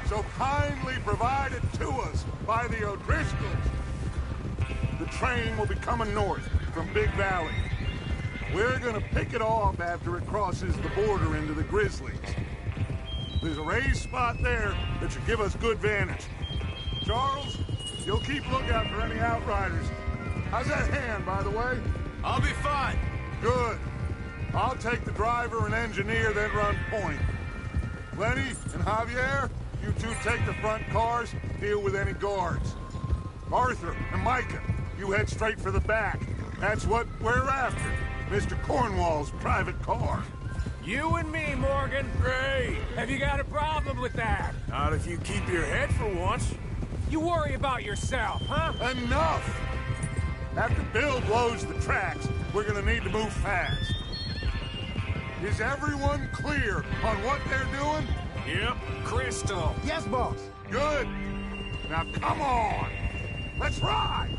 so kindly provided to us by the O'Driscolls. The train will be coming north from Big Valley. We're gonna pick it off after it crosses the border into the Grizzlies. There's a raised spot there that should give us good vantage. Charles, you'll keep lookout for any outriders. How's that hand, by the way? I'll be fine. Good. I'll take the driver and engineer, then run point. Lenny and Javier, you two take the front cars, deal with any guards. Arthur and Micah, you head straight for the back. That's what we're after. Mr. Cornwall's private car. You and me, Morgan. Great. Have you got a problem with that? Not if you keep your head for once. You worry about yourself, huh? Enough! After Bill blows the tracks, we're gonna need to move fast. Is everyone clear on what they're doing? Yep. Crystal. Yes, boss. Good. Now come on. Let's ride.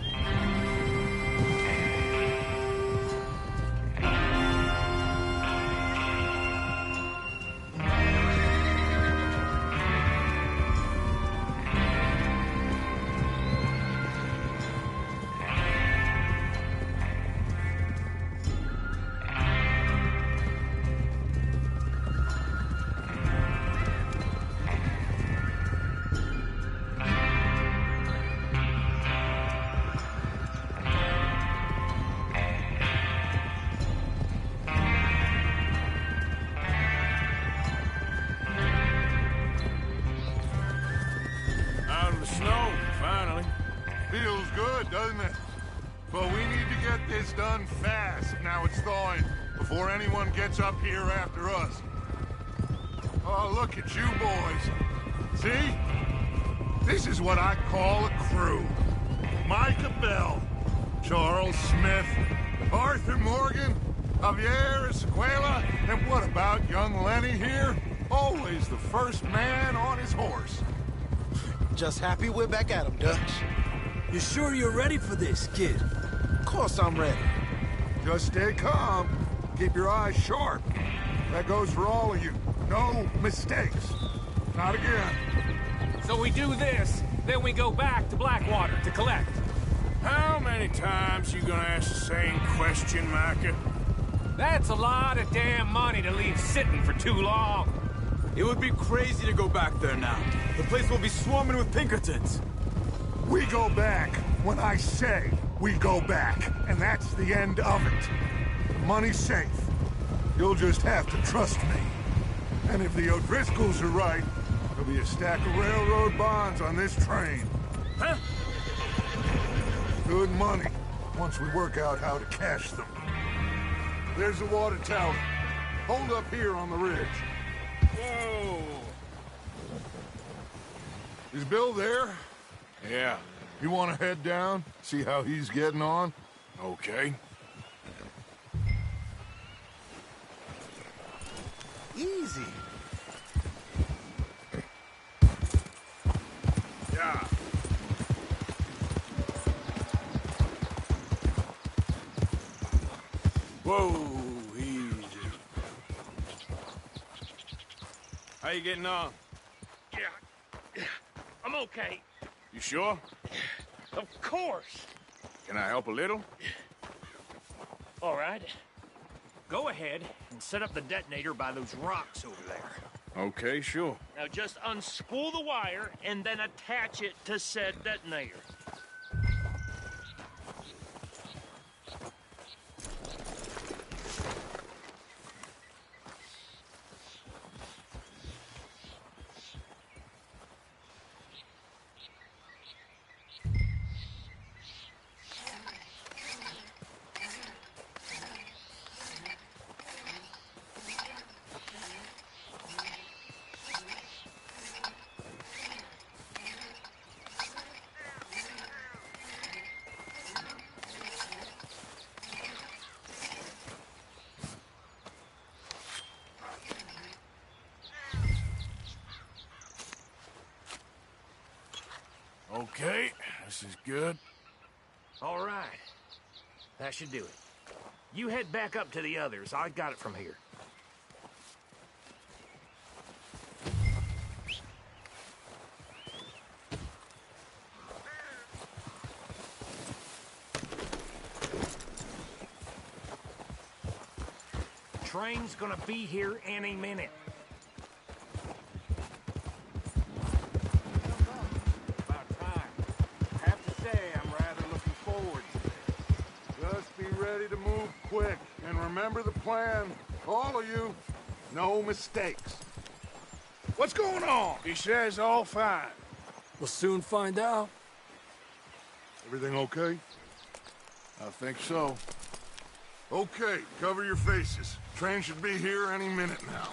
Feels good, doesn't it? But we need to get this done fast, now it's thawing, before anyone gets up here after us. Oh, look at you boys. See? This is what I call a crew. Micah Bell, Charles Smith, Arthur Morgan, Javier Escuela, and what about young Lenny here? Always the first man on his horse. Just happy we're back at 'em, Dutch. You sure you're ready for this, kid? Of course I'm ready. Just stay calm. Keep your eyes sharp. That goes for all of you. No mistakes. Not again. So we do this, then we go back to Blackwater to collect. How many times you gonna ask the same question, Micah? That's a lot of damn money to leave sitting for too long. It would be crazy to go back there now. The place will be swarming with Pinkertons. We go back when I say we go back, and that's the end of it. The money's safe. You'll just have to trust me. And if the O'Driscolls are right, there'll be a stack of railroad bonds on this train. Huh? Good money, once we work out how to cash them. There's the water tower. Hold up here on the ridge. Whoa. Is Bill there? Yeah. You want to head down, see how he's getting on? Okay. Easy. Yeah. Whoa, easy. How you getting on? Yeah, I'm okay. You sure? Of course. Can I help a little? All right. Go ahead and set up the detonator by those rocks over there. Okay, sure. Now just unspool the wire and then attach it to said detonator. Okay, this is good. All right. That should do it. You head back up to the others. I got it from here. train's gonna be here any minute. About time. I have to say, I'm rather looking forward to this. Just be ready to move quick. And remember the plan. All of you. No mistakes. What's going on? He says all fine. We'll soon find out. Everything okay? I think so. Okay, cover your faces. Train should be here any minute now.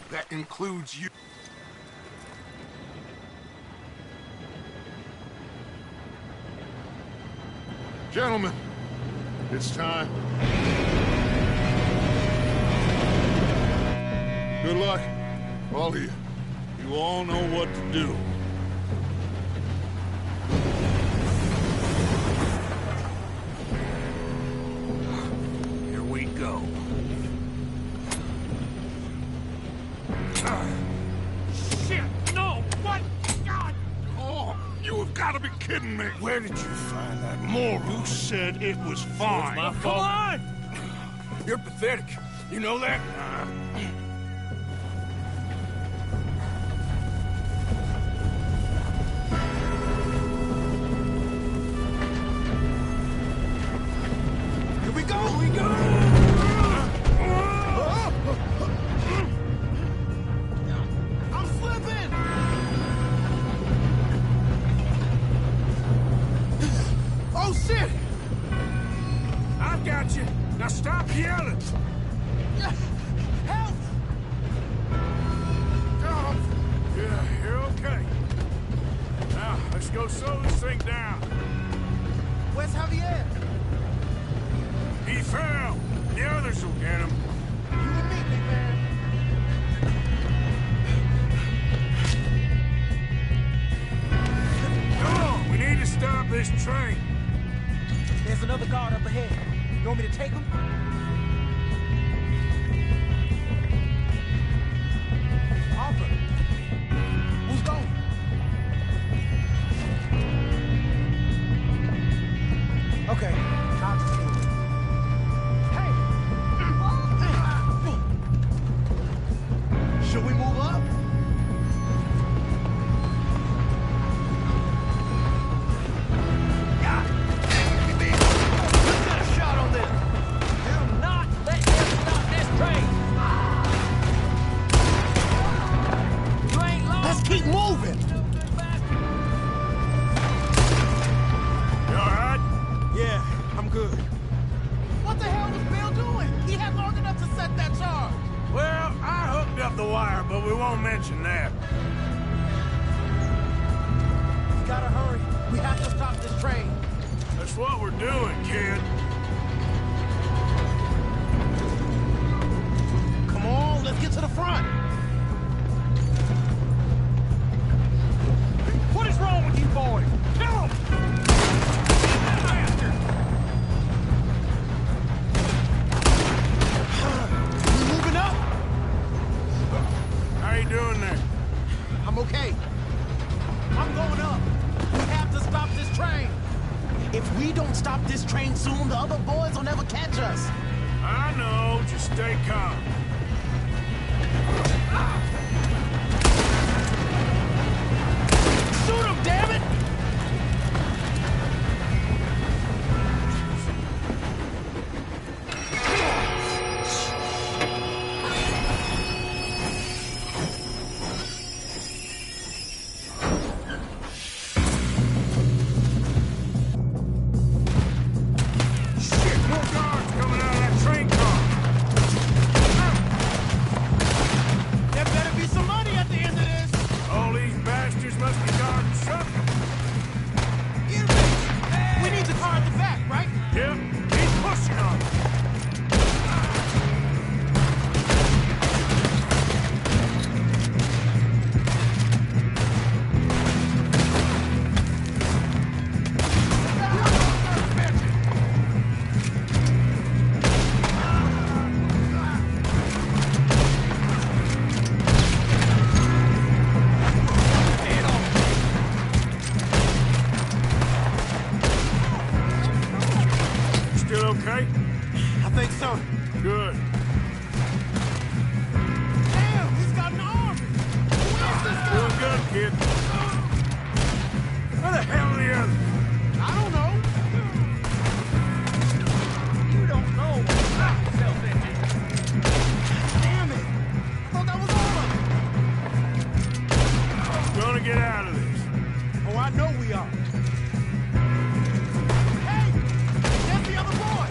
That includes you. Gentlemen, it's time. Good luck, all of you. You all know what to do. Here we go. Shit! No! What? God! Oh, you have got to be kidding me. Where did you find that moron? You said it was fine. My fault. Come on! You're pathetic. You know that? Here we go! We go! I'm slipping! Oh, shit! I've got you. Now stop yelling. Help! Yeah, you're okay. Now, let's go slow this thing down. Where's Javier? He fell. The others will get him. You and me, big man. Come on, we need to stop this train. There's another guard up ahead. You want me to take him? Arthur, who's going? Okay, I'll just do it. Hey! Should we move up? Keep moving! You alright? Yeah, I'm good. What the hell was Bill doing? He had long enough to set that charge. Well, I hooked up the wire, but we won't mention that. We gotta hurry. We have to stop this train. That's what we're doing, kid. Come on, let's get to the front. What is wrong with you boys? Kill him! We moving up? How you doing there? I'm okay. I'm going up. We have to stop this train. If we don't stop this train soon, the other boys will never catch us. I know, just stay calm. Shoot him, damn it! Shit, more guards coming out of that train car. There better be some money at the end of this. All these bastards must be guarding something. We need the car at the back, right? Yep, keep pushing on it. out of this. Oh, I know we are. Hey! That's the other boy!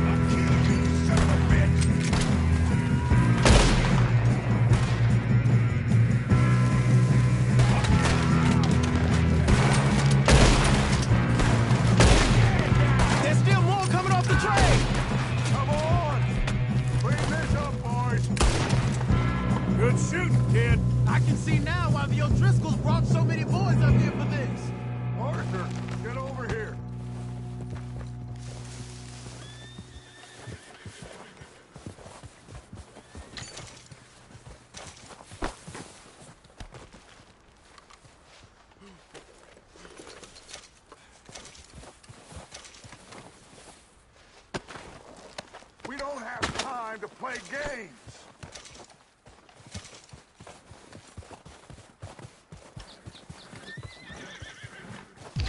I'll kill you, son of a bitch. There's still more coming off the train! Come on! Clean this up, boys! Good shooting, kid. I can see now why the O'Driscolls brought so many boys up here for this. Arthur, get over here. We don't have time to play games.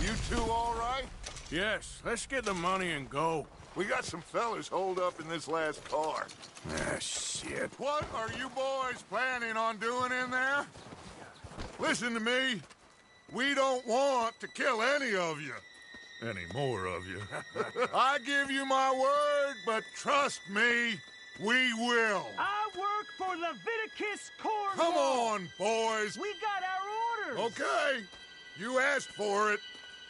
You two all right? Yes, let's get the money and go. We got some fellas holed up in this last car. Ah, shit. What are you boys planning on doing in there? Listen to me. We don't want to kill any of you. Any more of you. I give you my word, but trust me, we will. I work for Leviticus Corps. Come on, boys. We got our orders. Okay. You asked for it.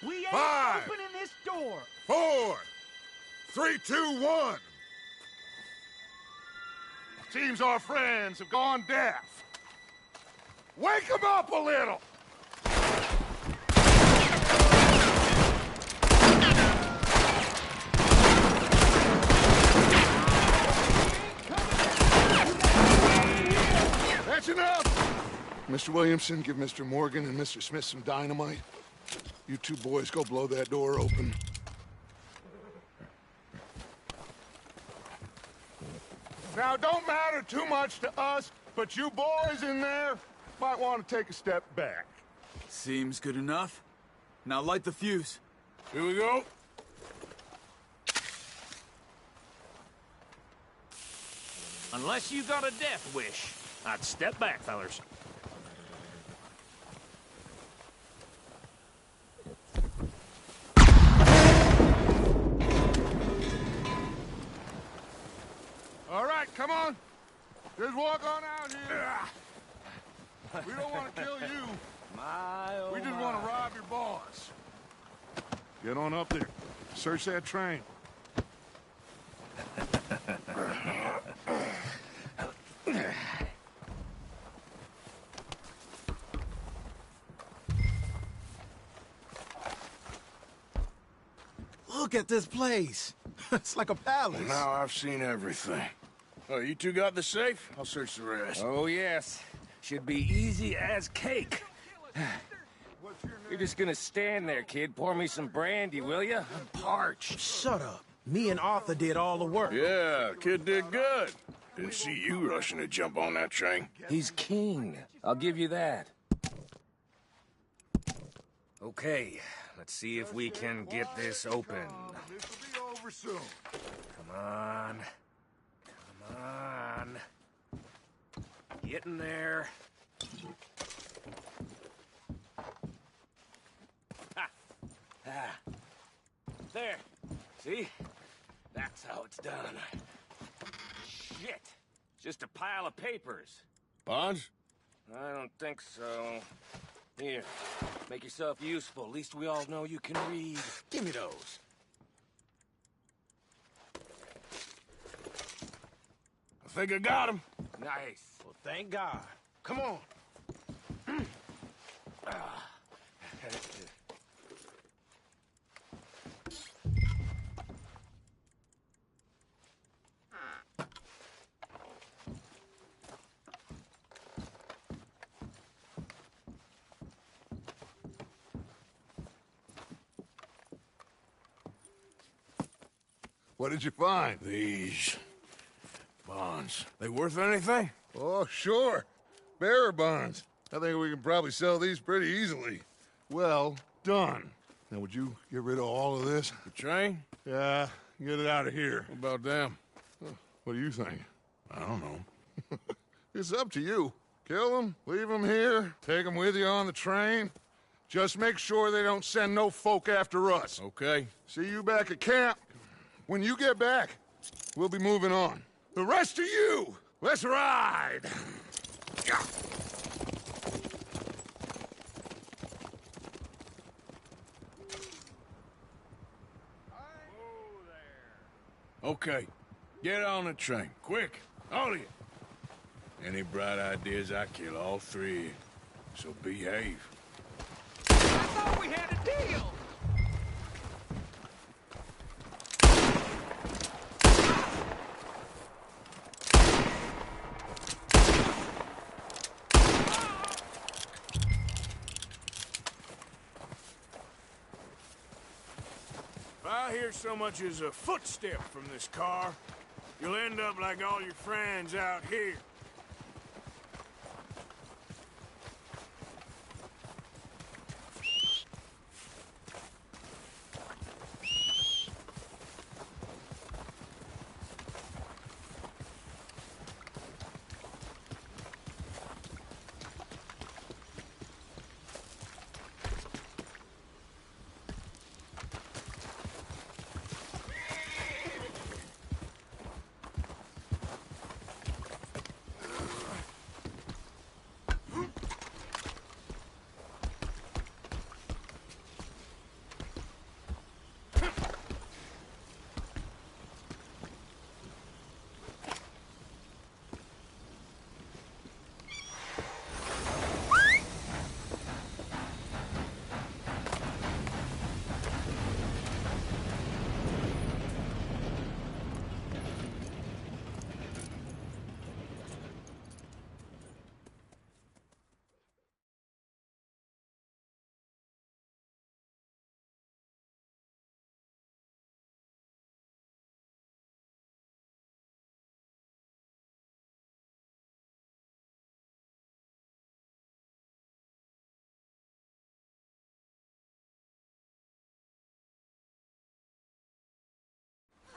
We ain't 5, opening this door. 4, 3, 2, 1. Seems our friends have gone deaf. Wake them up a little. That's enough. Mr. Williamson, give Mr. Morgan and Mr. Smith some dynamite. You two boys go blow that door open. Now, don't matter too much to us, but you boys in there might want to take a step back. Seems good enough. Now light the fuse. Here we go. Unless you got a death wish, I'd step back, fellers. All right, come on. Just walk on out here. We don't want to kill you. We just want to rob your boss. Get on up there. Search that train. Look at this place. It's like a palace. Now I've seen everything. Oh, you two got the safe? I'll search the rest. Oh, yes. Should be easy as cake. You're just gonna stand there, kid. Pour me some brandy, will you? I'm parched. Shut up. Me and Arthur did all the work. Yeah, kid did good. Didn't see you rushing to jump on that train. He's king. I'll give you that. Okay, let's see if we can get this open. This will be over soon. Come on. Come on. Get in there. Ha! Ah. There. See? That's how it's done. Shit. Just a pile of papers. Bonds? I don't think so. Here, make yourself useful. At least we all know you can read. Give me those. I think I got him. Nice. Well, thank God. Come on. What did you find? These bonds. They worth anything? Oh, sure. Bearer bonds. I think we can probably sell these pretty easily. Well done. Now, would you get rid of all of this? The train? Yeah, get it out of here. What about them? What do you think? I don't know. It's up to you. Kill them, leave them here, take them with you on the train. Just make sure they don't send no folk after us. Okay. See you back at camp. When you get back, we'll be moving on. The rest of you, let's ride! Yeah. Okay. Get on the train. Quick. All of you. Any bright ideas, I kill all three of you. So behave. I thought we had a deal! If I hear so much as a footstep from this car, you'll end up like all your friends out here.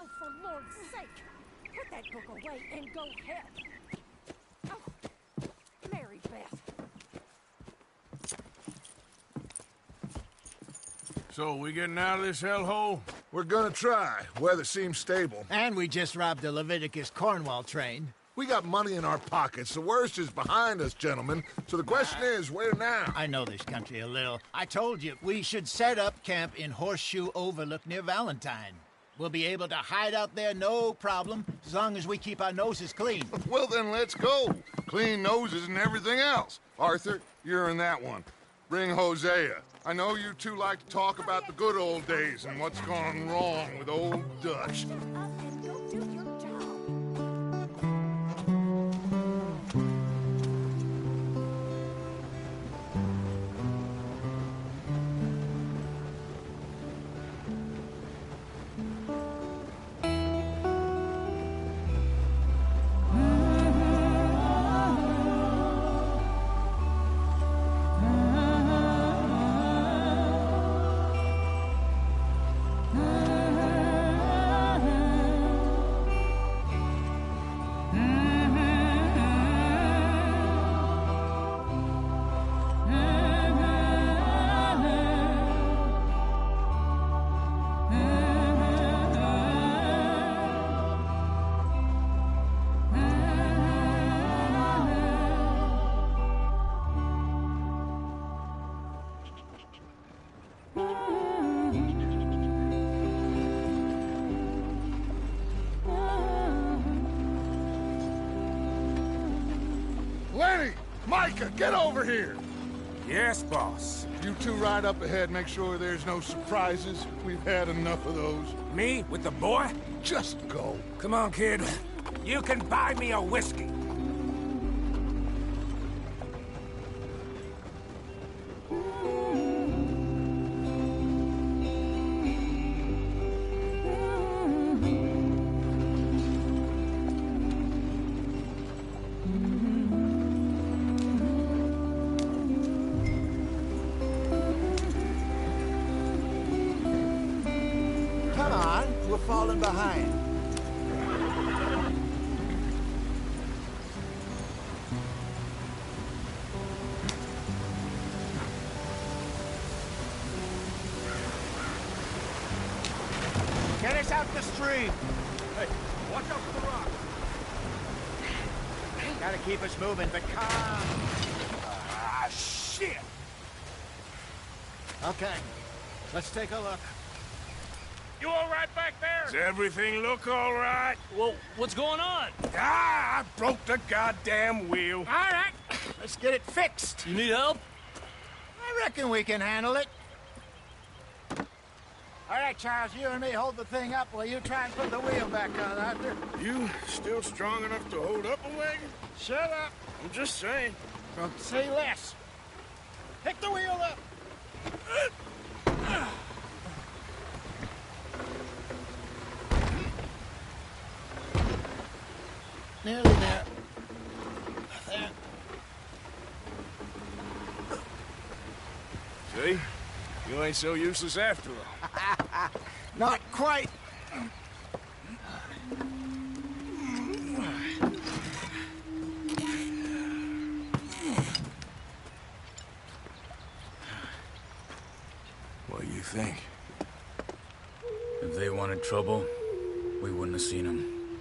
Oh, for Lord's sake! Put that book away and go help! Oh, Mary Beth. So, we getting out of this hellhole? We're gonna try. Weather seems stable. And we just robbed the Leviticus Cornwall train. We got money in our pockets. The worst is behind us, gentlemen. So the question is, where now? I know this country a little. I told you, we should set up camp in Horseshoe Overlook near Valentine. We'll be able to hide out there, no problem, as long as we keep our noses clean. Well, then let's go. Clean noses and everything else. Arthur, you're in that one. Bring Hosea. I know you two like to talk about the good old days and what's gone wrong with old Dutch. Shut up and go do your job. Lenny! Micah, get over here! Yes, boss. You two ride up ahead, make sure there's no surprises. We've had enough of those. Me with the boy? Just go. Come on, kid. You can buy me a whiskey. Come on, we're falling behind. out the stream. Hey, watch out for the rock. Gotta keep us moving, but calm. Ah, shit! Okay, let's take a look. You all right back there? Does everything look all right? Well, what's going on? Ah, I broke the goddamn wheel. All right, let's get it fixed. You need help? I reckon we can handle it. All right, Charles, you and me hold the thing up while you try and put the wheel back on, Arthur. You still strong enough to hold up a wagon? Shut up. I'm just saying. Don't say less. Pick the wheel up. Nearly there. There. See? You ain't so useless after all. Not quite. What do you think? If they wanted trouble, we wouldn't have seen them.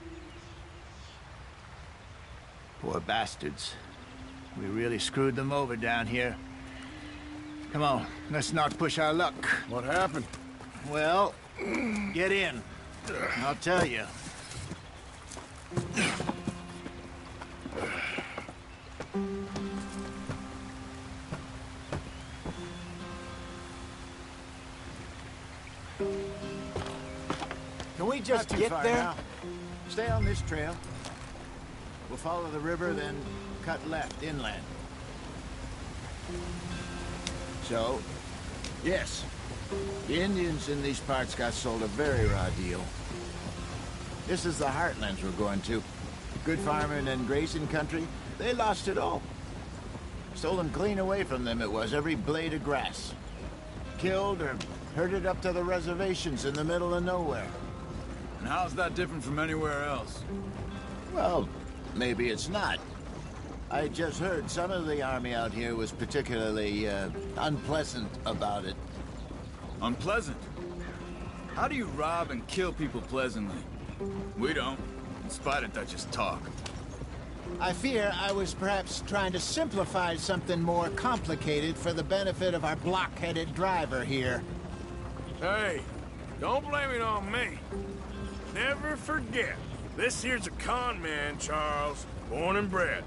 Poor bastards. We really screwed them over down here. Come on, let's not push our luck. What happened? Well, get in. I'll tell you. Can we just get there? Now. Stay on this trail. We'll follow the river, then cut left inland. So, yes, the Indians in these parts got sold a very raw deal. This is the heartlands we're going to. Good farming and grazing country, they lost it all. Stolen clean away from them it was, every blade of grass. Killed or herded up to the reservations in the middle of nowhere. And how's that different from anywhere else? Well, maybe it's not. I just heard some of the army out here was particularly, unpleasant about it. Unpleasant? How do you rob and kill people pleasantly? We don't, in spite of Dutch's talk. I fear I was perhaps trying to simplify something more complicated for the benefit of our block-headed driver here. Hey, don't blame it on me. Never forget, this here's a con man, Charles, born and bred.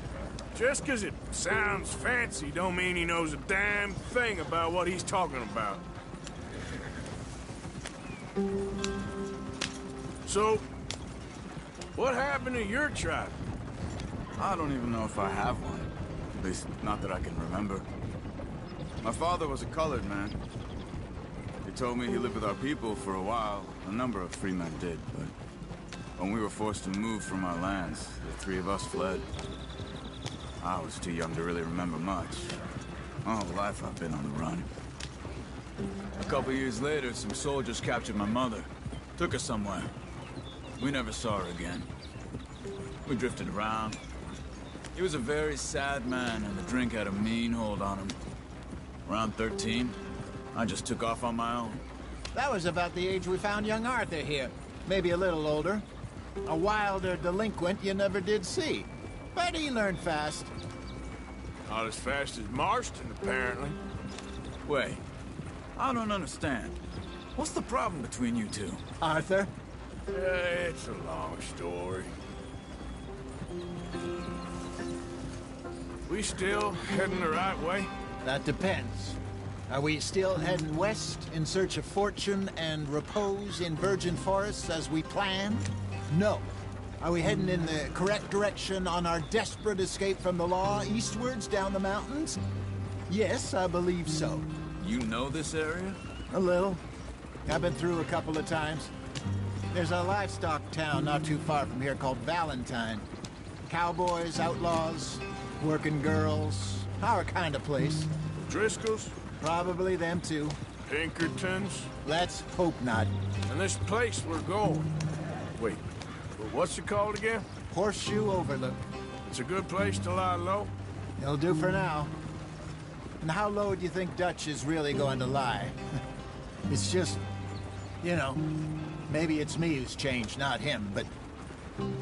Just 'cause it sounds fancy don't mean he knows a damn thing about what he's talking about. So, what happened to your tribe? I don't even know if I have one. At least, not that I can remember. My father was a colored man. He told me he lived with our people for a while. A number of free men did, but when we were forced to move from our lands, the three of us fled. I was too young to really remember much. My whole life I've been on the run. A couple years later, some soldiers captured my mother. Took her somewhere. We never saw her again. We drifted around. He was a very sad man, and the drink had a mean hold on him. Around 13, I just took off on my own. That was about the age we found young Arthur here. Maybe a little older. A wilder delinquent you never did see. But he learned fast. Not as fast as Marston, apparently. Wait, I don't understand. What's the problem between you two? Arthur? It's a long story. We still heading the right way? That depends. Are we still heading west in search of fortune and repose in virgin forests as we planned? No. Are we heading in the correct direction on our desperate escape from the law eastwards down the mountains? Yes, I believe so. You know this area? A little. I've been through a couple of times. There's a livestock town not too far from here called Valentine. Cowboys, outlaws, working girls, our kind of place. Driscoll's? Probably them too. Pinkertons? Let's hope not. And this place we're going. Wait, what's it called again? Horseshoe Overlook. It's a good place to lie low? It'll do for now. And how low do you think Dutch is really going to lie? It's just, you know, Maybe it's me who's changed, not him, but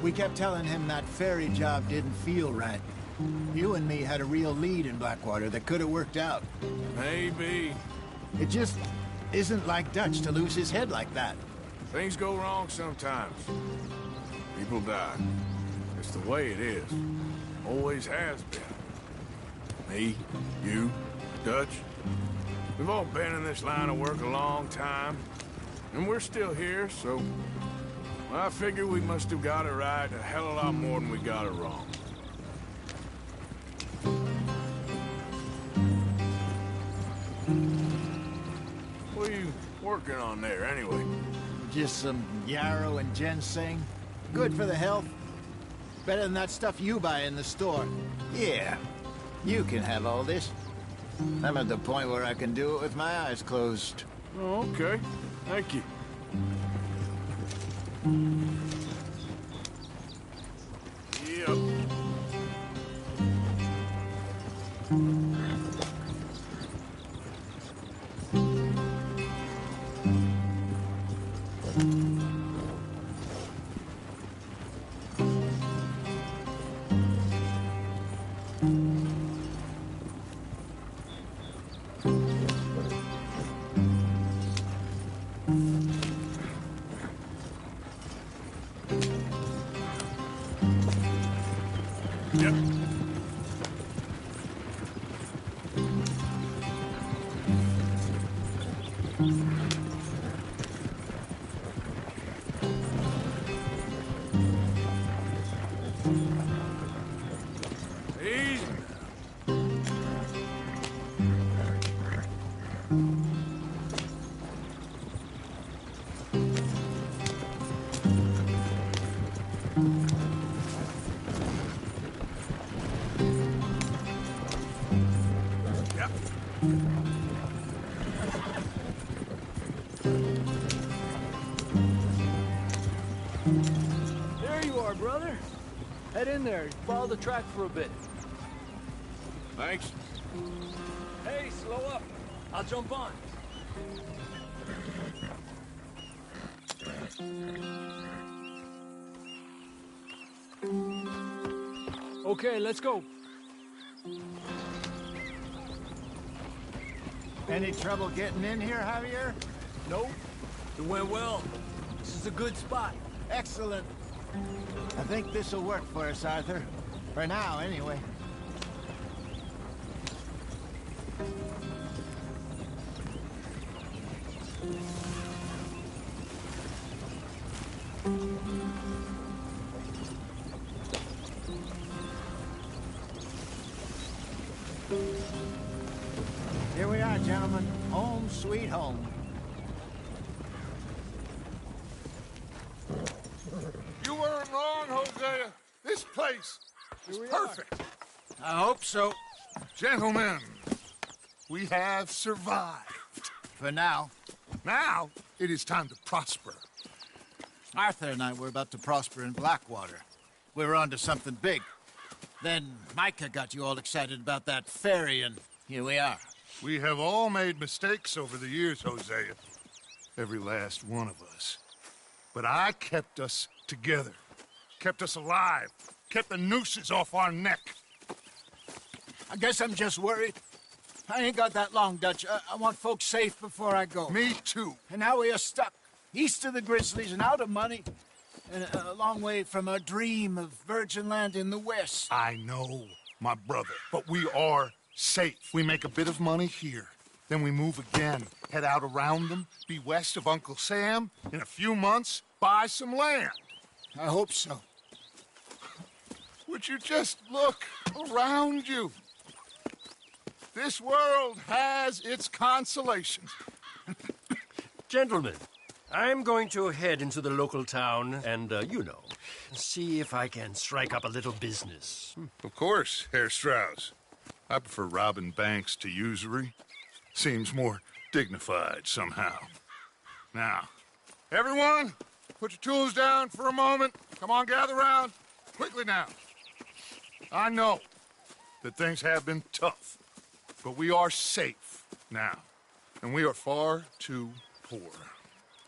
we kept telling him that ferry job didn't feel right. You and me had a real lead in Blackwater that could have worked out. Maybe. It just isn't like Dutch to lose his head like that. Things go wrong sometimes. People die. It's the way it is. Always has been. Me, you, Dutch. We've all been in this line of work a long time. And we're still here, so... I figure we must have got it right a hell of a lot more than we got it wrong. What are you working on there, anyway? Just some yarrow and ginseng. Good for the health. Better than that stuff you buy in the store. Yeah, you can have all this. I'm at the point where I can do it with my eyes closed. Oh, okay. Thank you. Yep. Yep. Easy. There you are, brother. Head in there. Follow the track for a bit. Thanks. Hey, slow up. I'll jump on. Okay, let's go. Any trouble getting in here, Javier? Nope. It went well. This is a good spot. Excellent. I think this'll work for us, Arthur. For now, anyway. Here we are, gentlemen. Home sweet home. You weren't wrong, Hosea. This place is perfect. I hope so. Gentlemen, we have survived. For now. Now, it is time to prosper. Arthur and I were about to prosper in Blackwater. We were onto something big. Then Micah got you all excited about that ferry, and here we are. We have all made mistakes over the years, Hosea. Every last one of us. But I kept us together. Kept us alive. Kept the nooses off our neck. I guess I'm just worried. I ain't got that long, Dutch. I want folks safe before I go. Me too. And now we are stuck. East of the Grizzlies and out of money. And a long way from our dream of virgin land in the west. I know, my brother. But we are safe. We make a bit of money here. Then we move again. Head out around them. Be west of Uncle Sam. In a few months, buy some land. I hope so. Would you just look around you? This world has its consolations. Gentlemen, I'm going to head into the local town and, see if I can strike up a little business. Of course, Herr Strauss. I prefer robbing banks to usury. Seems more dignified somehow. Now, everyone, put your tools down for a moment. Come on, gather round. Quickly now. I know that things have been tough, but we are safe now, and we are far too poor.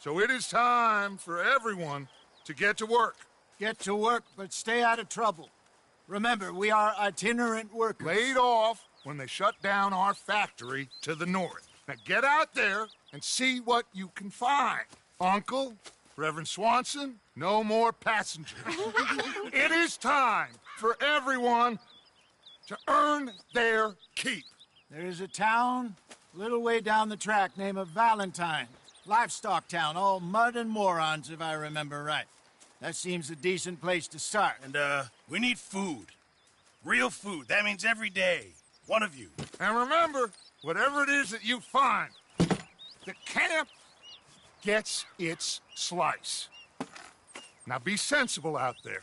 So it is time for everyone to get to work. Get to work, but stay out of trouble. Remember, we are itinerant workers. Laid off when they shut down our factory to the north. Now get out there and see what you can find. Uncle, Reverend Swanson, no more passengers. It is time for everyone to earn their keep. There is a town a little way down the track named Valentine. Livestock town, all mud and morons, if I remember right. That seems a decent place to start. And, we need food. Real food. That means every day. One of you. And remember, whatever it is that you find, the camp gets its slice. Now be sensible out there.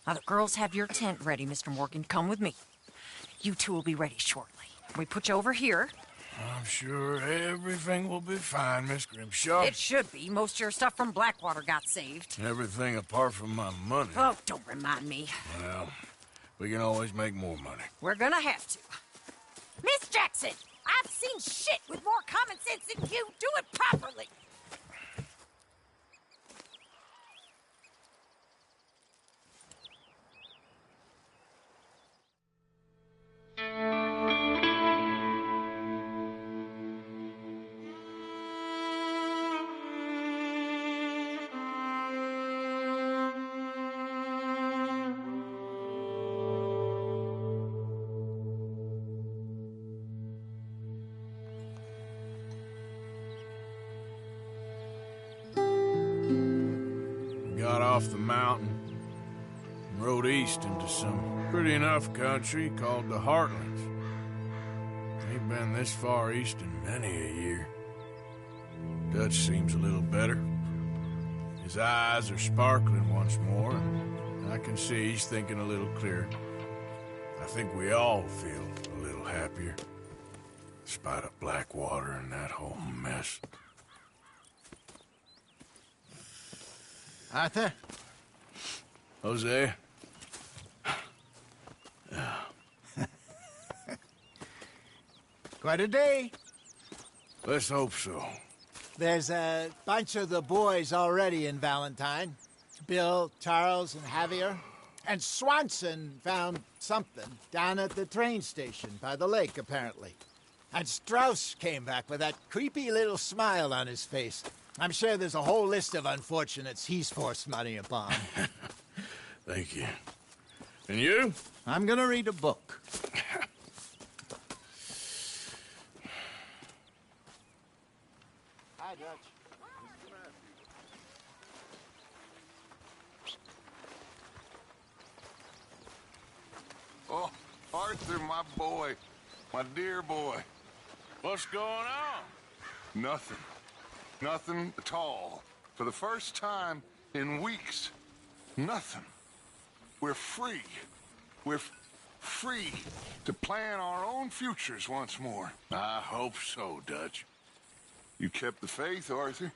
Now the girls have your tent ready, Mr. Morgan. Come with me. You two will be ready shortly. We put you over here. I'm sure everything will be fine, Miss Grimshaw. It should be. Most of your stuff from Blackwater got saved. Everything apart from my money. Oh, don't remind me. Well, we can always make more money. We're gonna have to. Miss Jackson, I've seen shit with more common sense than you. Do it properly. Got off the mountain and rode east into some pretty enough country called the Heartlands. Ain't been this far east in many a year. Dutch seems a little better. His eyes are sparkling once more, and I can see he's thinking a little clearer. I think we all feel a little happier, in spite of Blackwater and that whole mess. Arthur? Jose? Quite a day. Let's hope so. There's a bunch of the boys already in Valentine. Bill, Charles, and Javier. And Swanson found something down at the train station by the lake, apparently. And Strauss came back with that creepy little smile on his face. I'm sure there's a whole list of unfortunates he's forced money upon. Thank you. And you? I'm gonna read a book. Hi, Dutch. Oh, Arthur, my boy. My dear boy. What's going on? Nothing. Nothing at all. For the first time in weeks, nothing. We're free. We're free to plan our own futures once more. I hope so, Dutch. You kept the faith, Arthur.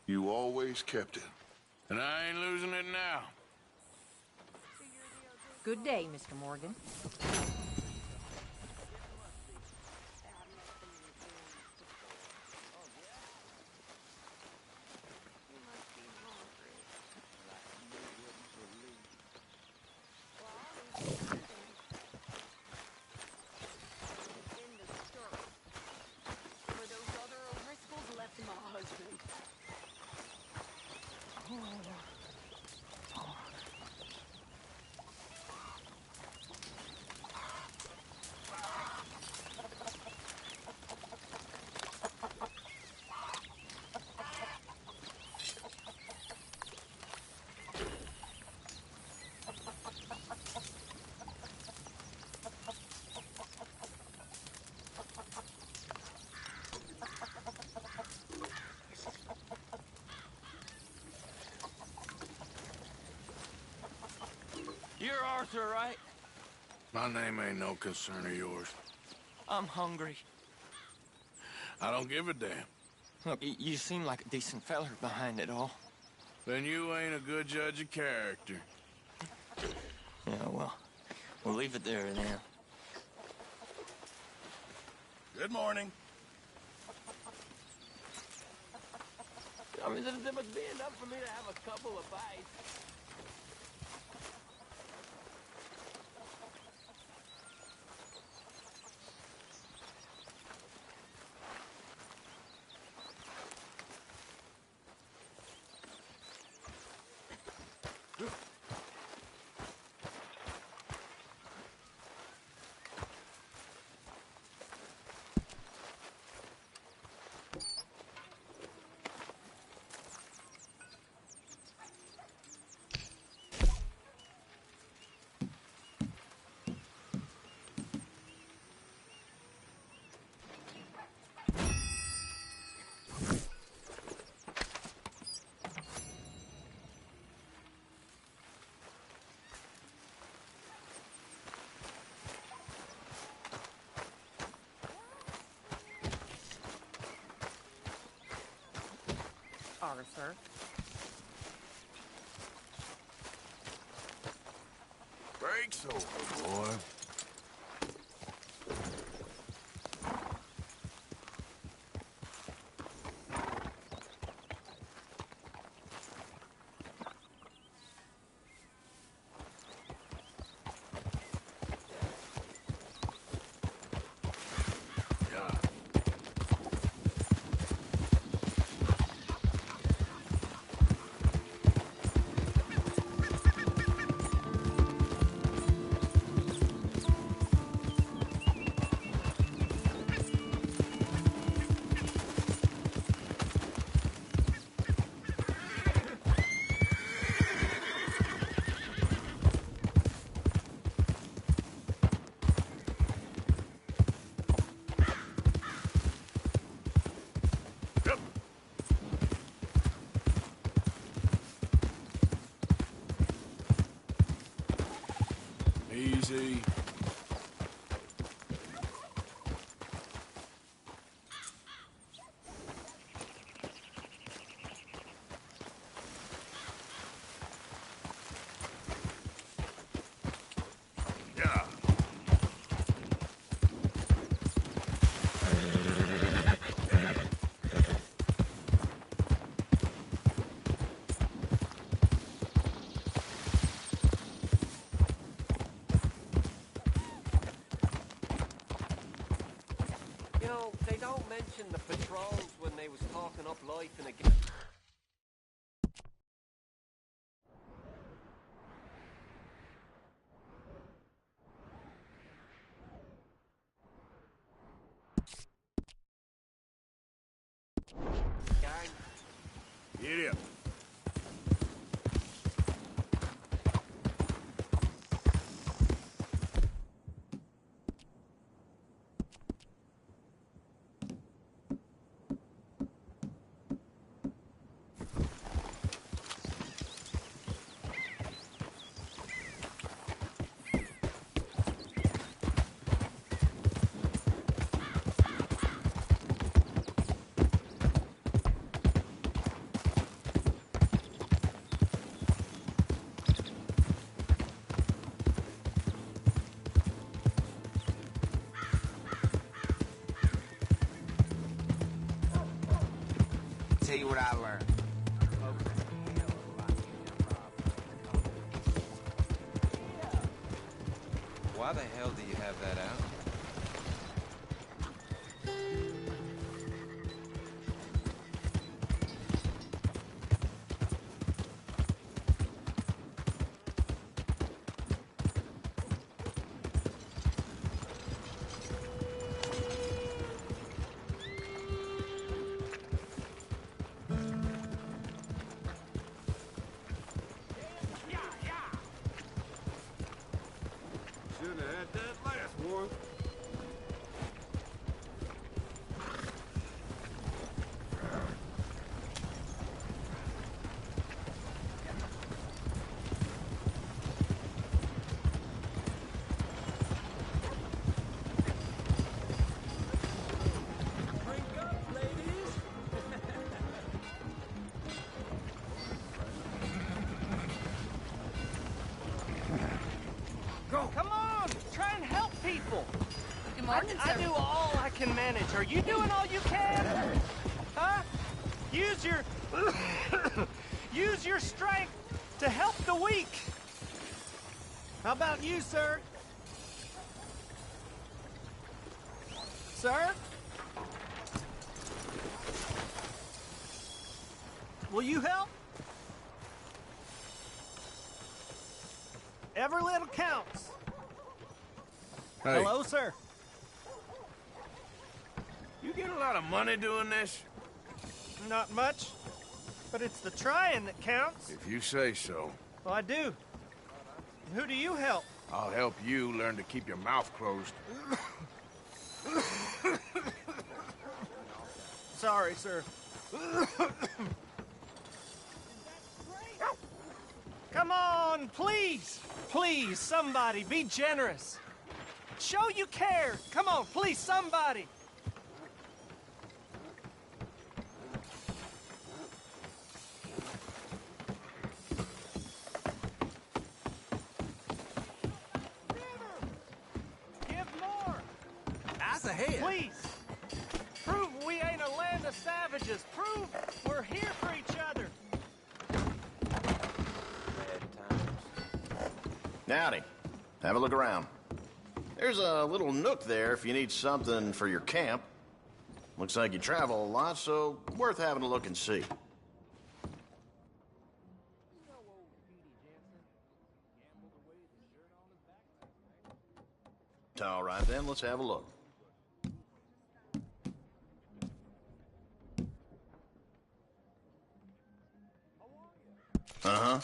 You always kept it. And I ain't losing it now. Good day, Mr. Morgan. You're Arthur, right? My name ain't no concern of yours. I'm hungry. I don't give a damn. Look, you seem like a decent feller behind it all. Then you ain't a good judge of character. Yeah, well, we'll leave it there then. Good morning. I mean, there must be enough for me to have a couple of bites. Arthur. Breaks over, boy. Easy. You know, they don't mention the patrols when they was talking up life in a game. Get up. Tell you what I learned. Why the hell do you have that out? Should have had that last one. Come on, try and help people. Good morning, I sir. do all I can manage. Are you doing all you can? Huh? Use your... use your strength to help the weak. How about you, sir? Sir? Will you help? Every little counts. Hey. Hello, sir. You get a lot of money doing this? Not much, but it's the trying that counts. If you say so. Well, I do. Who do you help? I'll help you learn to keep your mouth closed. Sorry, sir. Come on, please. Please, somebody, be generous. Show you care. Come on, please, somebody. Give more. That's ahead. Please. Prove we ain't a land of savages. Prove we're here for each other. Howdy. Have a look around. There's a little nook there if you need something for your camp. Looks like you travel a lot, so worth having a look and see. All right, then, let's have a look. Uh-huh.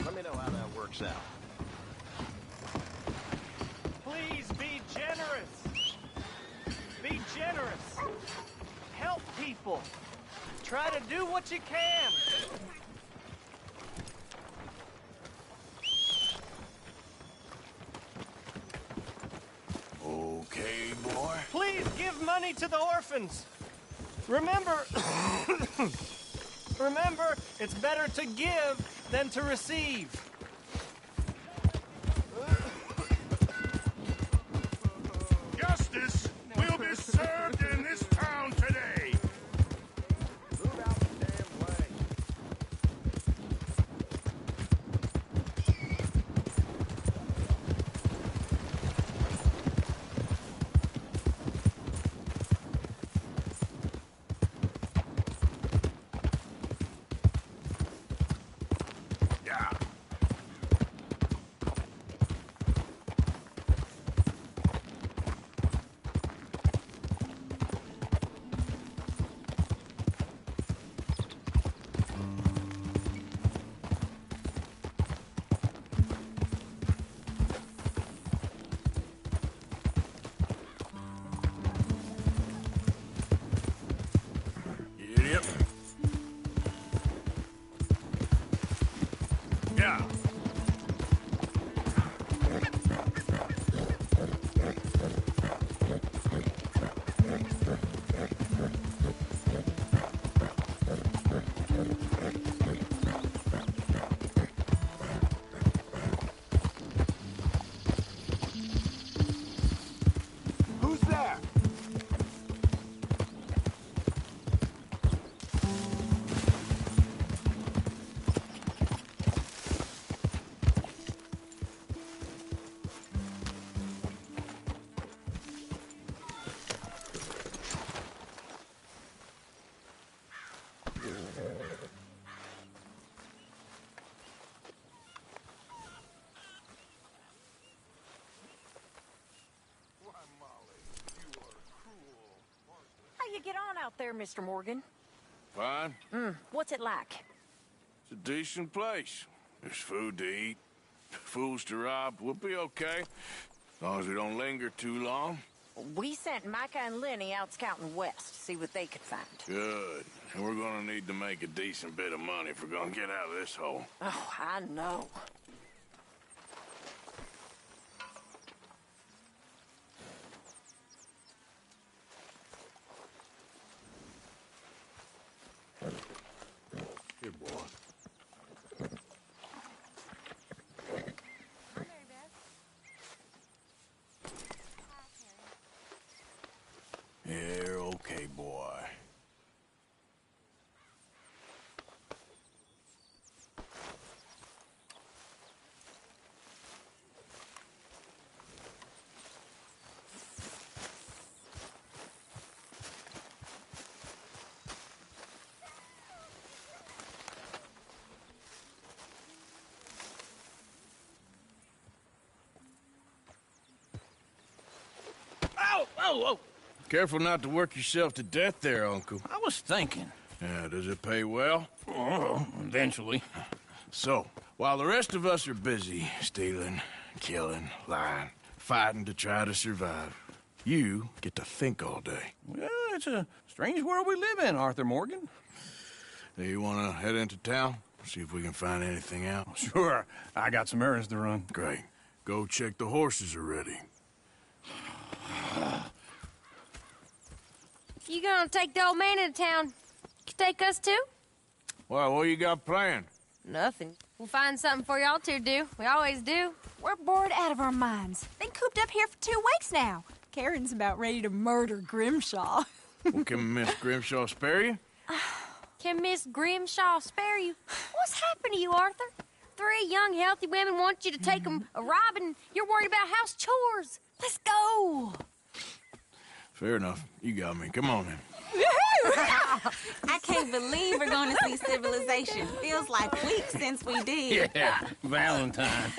Let me know how that works out. Please be generous. Be generous. Help people. Try to do what you can. Okay, boy. Please give money to the orphans. Remember, remember, it's better to give than to receive. Justice will be served in this town today. Move out the damn way. Yeah. Yep. Yeah. Who's there? How you get on out there, Mr. Morgan? Fine. What's it like? It's a decent place. There's food to eat, fools to rob. We'll be okay. As long as we don't linger too long. We sent Micah and Lenny out scouting west to see what they could find. Good. And we're gonna need to make a decent bit of money if we're gonna get out of this hole. Oh, I know. Here, boy. You're okay, boy. Whoa! Careful not to work yourself to death there, Uncle. I was thinking. Yeah, does it pay well? Oh, eventually. So, while the rest of us are busy stealing, killing, lying, fighting to try to survive, you get to think all day. Well, it's a strange world we live in, Arthur Morgan. Hey, you want to head into town? See if we can find anything out? Sure. I got some errands to run. Great. Go check the horses are ready. You gonna take the old man into town? You take us too? Well, what you got planned? Nothing. We'll find something for y'all to do. We always do. We're bored out of our minds. Been cooped up here for 2 weeks now. Karen's about ready to murder Grimshaw. Well, can Miss Grimshaw spare you? Can Miss Grimshaw spare you? What's happened to you, Arthur? 3 young, healthy women want you to take them a robbing. You're worried about house chores. Let's go. Fair enough. You got me. Come on, then. I can't believe we're going to see civilization. Feels like weeks since we did. Yeah, Valentine.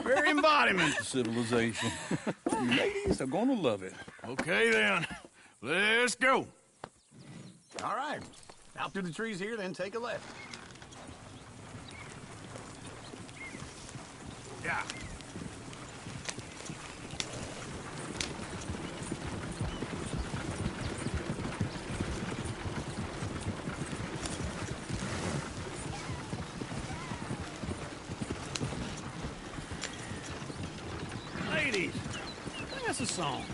Very embodiment of civilization. You ladies are going to love it. Okay, then. Let's go. All right. Out through the trees here, then take a left. Yeah. Ladies, sing us a song.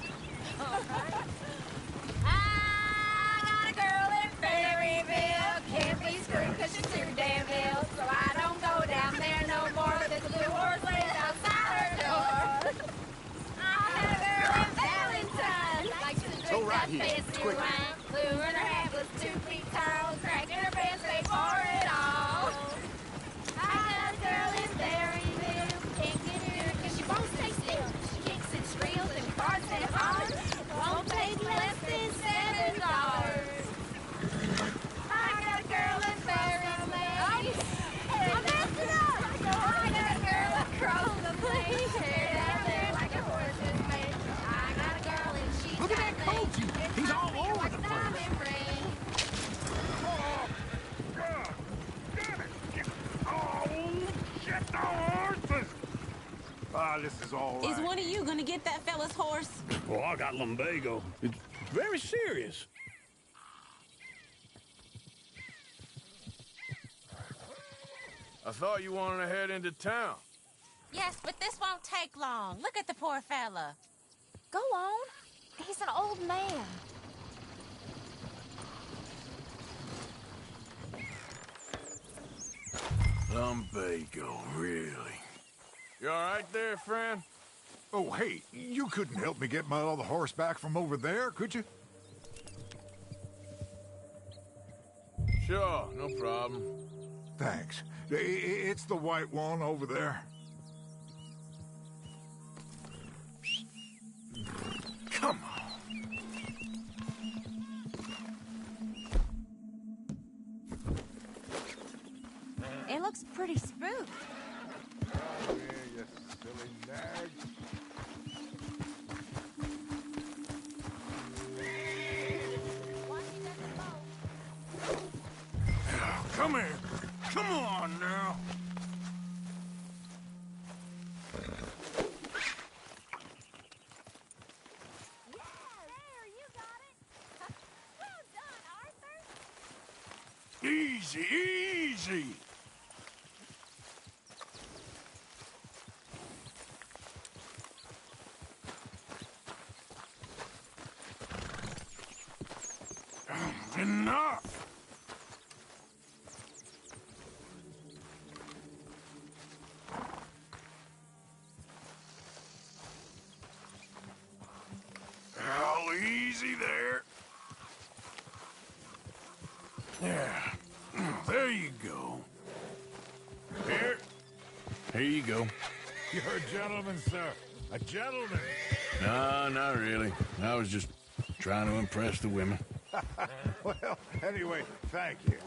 I got a girl in Ferryville. Can't be screwed 'cause she's too damn ill. So I don't go down there no more. There's a blue horse laid outside her door. I had a girl in Valentine. Likes to drink right that here. fancy Quick. wine. Blue in her hat was 2 feet tall. Cracking her pants, they for it all. I got a girl in Ferryville. Can't get her 'cause she won't stay still. She kicks and squeals and barks and hollers. Won't take less than $7. I got a girl in Ferryville. I'm messing up. I got a girl across the place. Hair down there like a horse's face. I got a girl and she's Look at that Koji. He's all over the place. This is all right. Is one of you going to get that fella's horse? Oh, I got lumbago. It's very serious. I thought you wanted to head into town. Yes, but this won't take long. Look at the poor fella. Go on. He's an old man. Lumbago, really? You all right there, friend? Oh, hey, you couldn't help me get my other horse back from over there, could you? Sure, no problem. Thanks. It's the white one over there. Come on. It looks pretty smooth. Oh, yeah, you silly nag. Come here. Come on now. Easy, easy. Enough. Oh, easy there. Yeah. There you go. Here you go. You're a gentleman, sir. A gentleman. No, not really. I was just trying to impress the women. Well, anyway, thank you.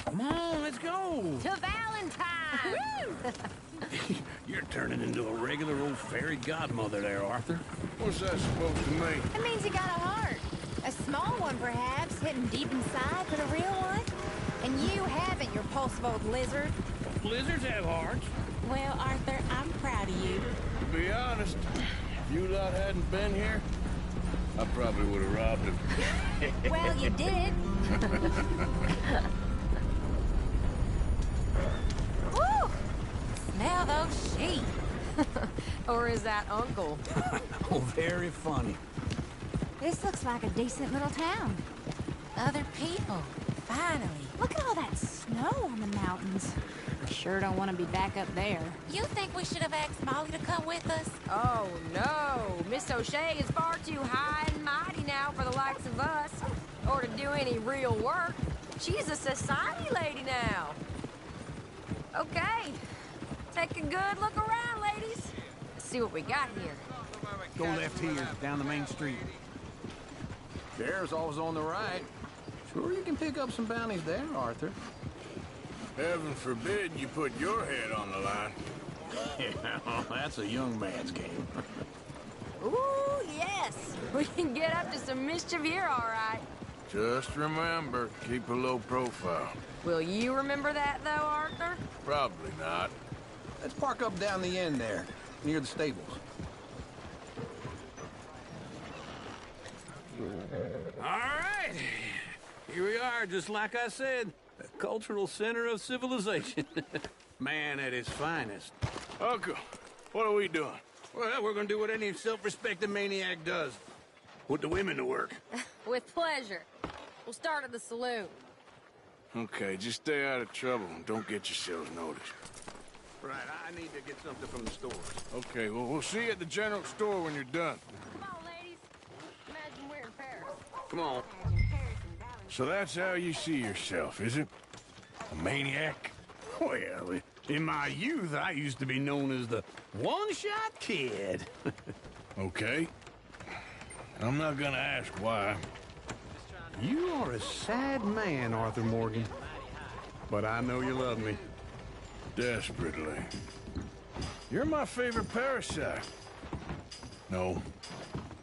Come on, let's go. To Valentine! You're turning into a regular old fairy godmother there, Arthur. What's that supposed to mean? It means you got a heart. A small one, perhaps, hidden deep inside, but a real one. And you haven't, you repulsive old lizard. Lizards have hearts. Well, Arthur, I'm proud of you. To be honest, if you lot hadn't been here, I probably would have robbed him. Well, you did. Woo! Smell those sheep. Or is that Uncle? Oh, very funny. This looks like a decent little town. Other people. Finally. Look at all that snow on the mountains. I sure don't want to be back up there. You think we should have asked Molly to come with us? Oh, no. Miss O'Shea is far too high and mighty now for the likes of us. Or to do any real work. She's a society lady now. Okay. Take a good look around, ladies. See what we got here. Go left here, down the main street. There's always on the right. Sure you can pick up some bounties there, Arthur. Heaven forbid you put your head on the line. Yeah, well, that's a young man's game. Ooh, yes. We can get up to some mischief here, all right. Just remember, keep a low profile. Will you remember that, though, Arthur? Probably not. Let's park up down the end there, near the stables. All right. Here we are, just like I said. The cultural center of civilization. Man at his finest. Uncle, what are we doing? Well, we're gonna do what any self-respecting maniac does. Put the women to work. With pleasure. We'll start at the saloon. Okay, just stay out of trouble and don't get yourselves noticed. Right, I need to get something from the stores. Okay, well, we'll see you at the general store when you're done. Come on, ladies. Imagine we're in Paris. Come on. So that's how you see yourself, is it? A maniac? Well, in my youth, I used to be known as the one-shot kid. Okay. I'm not gonna ask why. You are a sad man, Arthur Morgan. But I know you love me. Desperately. You're my favorite parasite. No.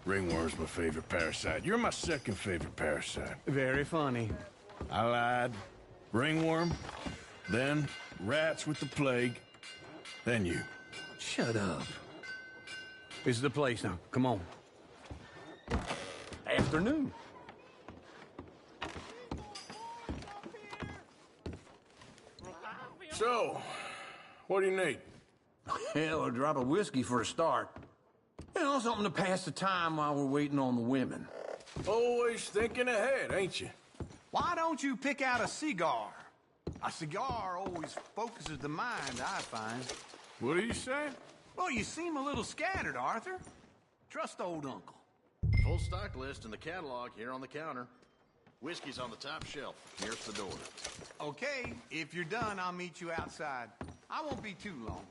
Ringworm's my favorite parasite. You're my second favorite parasite. Very funny. I lied. Ringworm, then rats with the plague, then you. Shut up. This is the place now. Come on. Afternoon. So, what do you need? Hell, a drop of whiskey for a start. You know, something to pass the time while we're waiting on the women. Always thinking ahead, ain't you? Why don't you pick out a cigar? A cigar always focuses the mind, I find. What are you saying? Well, you seem a little scattered, Arthur. Trust old Uncle. Full stock list in the catalog here on the counter. Whiskey's on the top shelf, nearest the door. Okay, if you're done, I'll meet you outside. I won't be too long.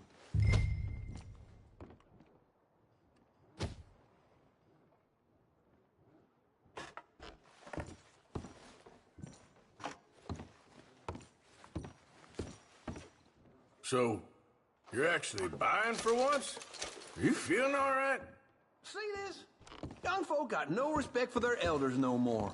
So, you're actually buying for once? Are you feeling all right? See this? Young folk got no respect for their elders no more.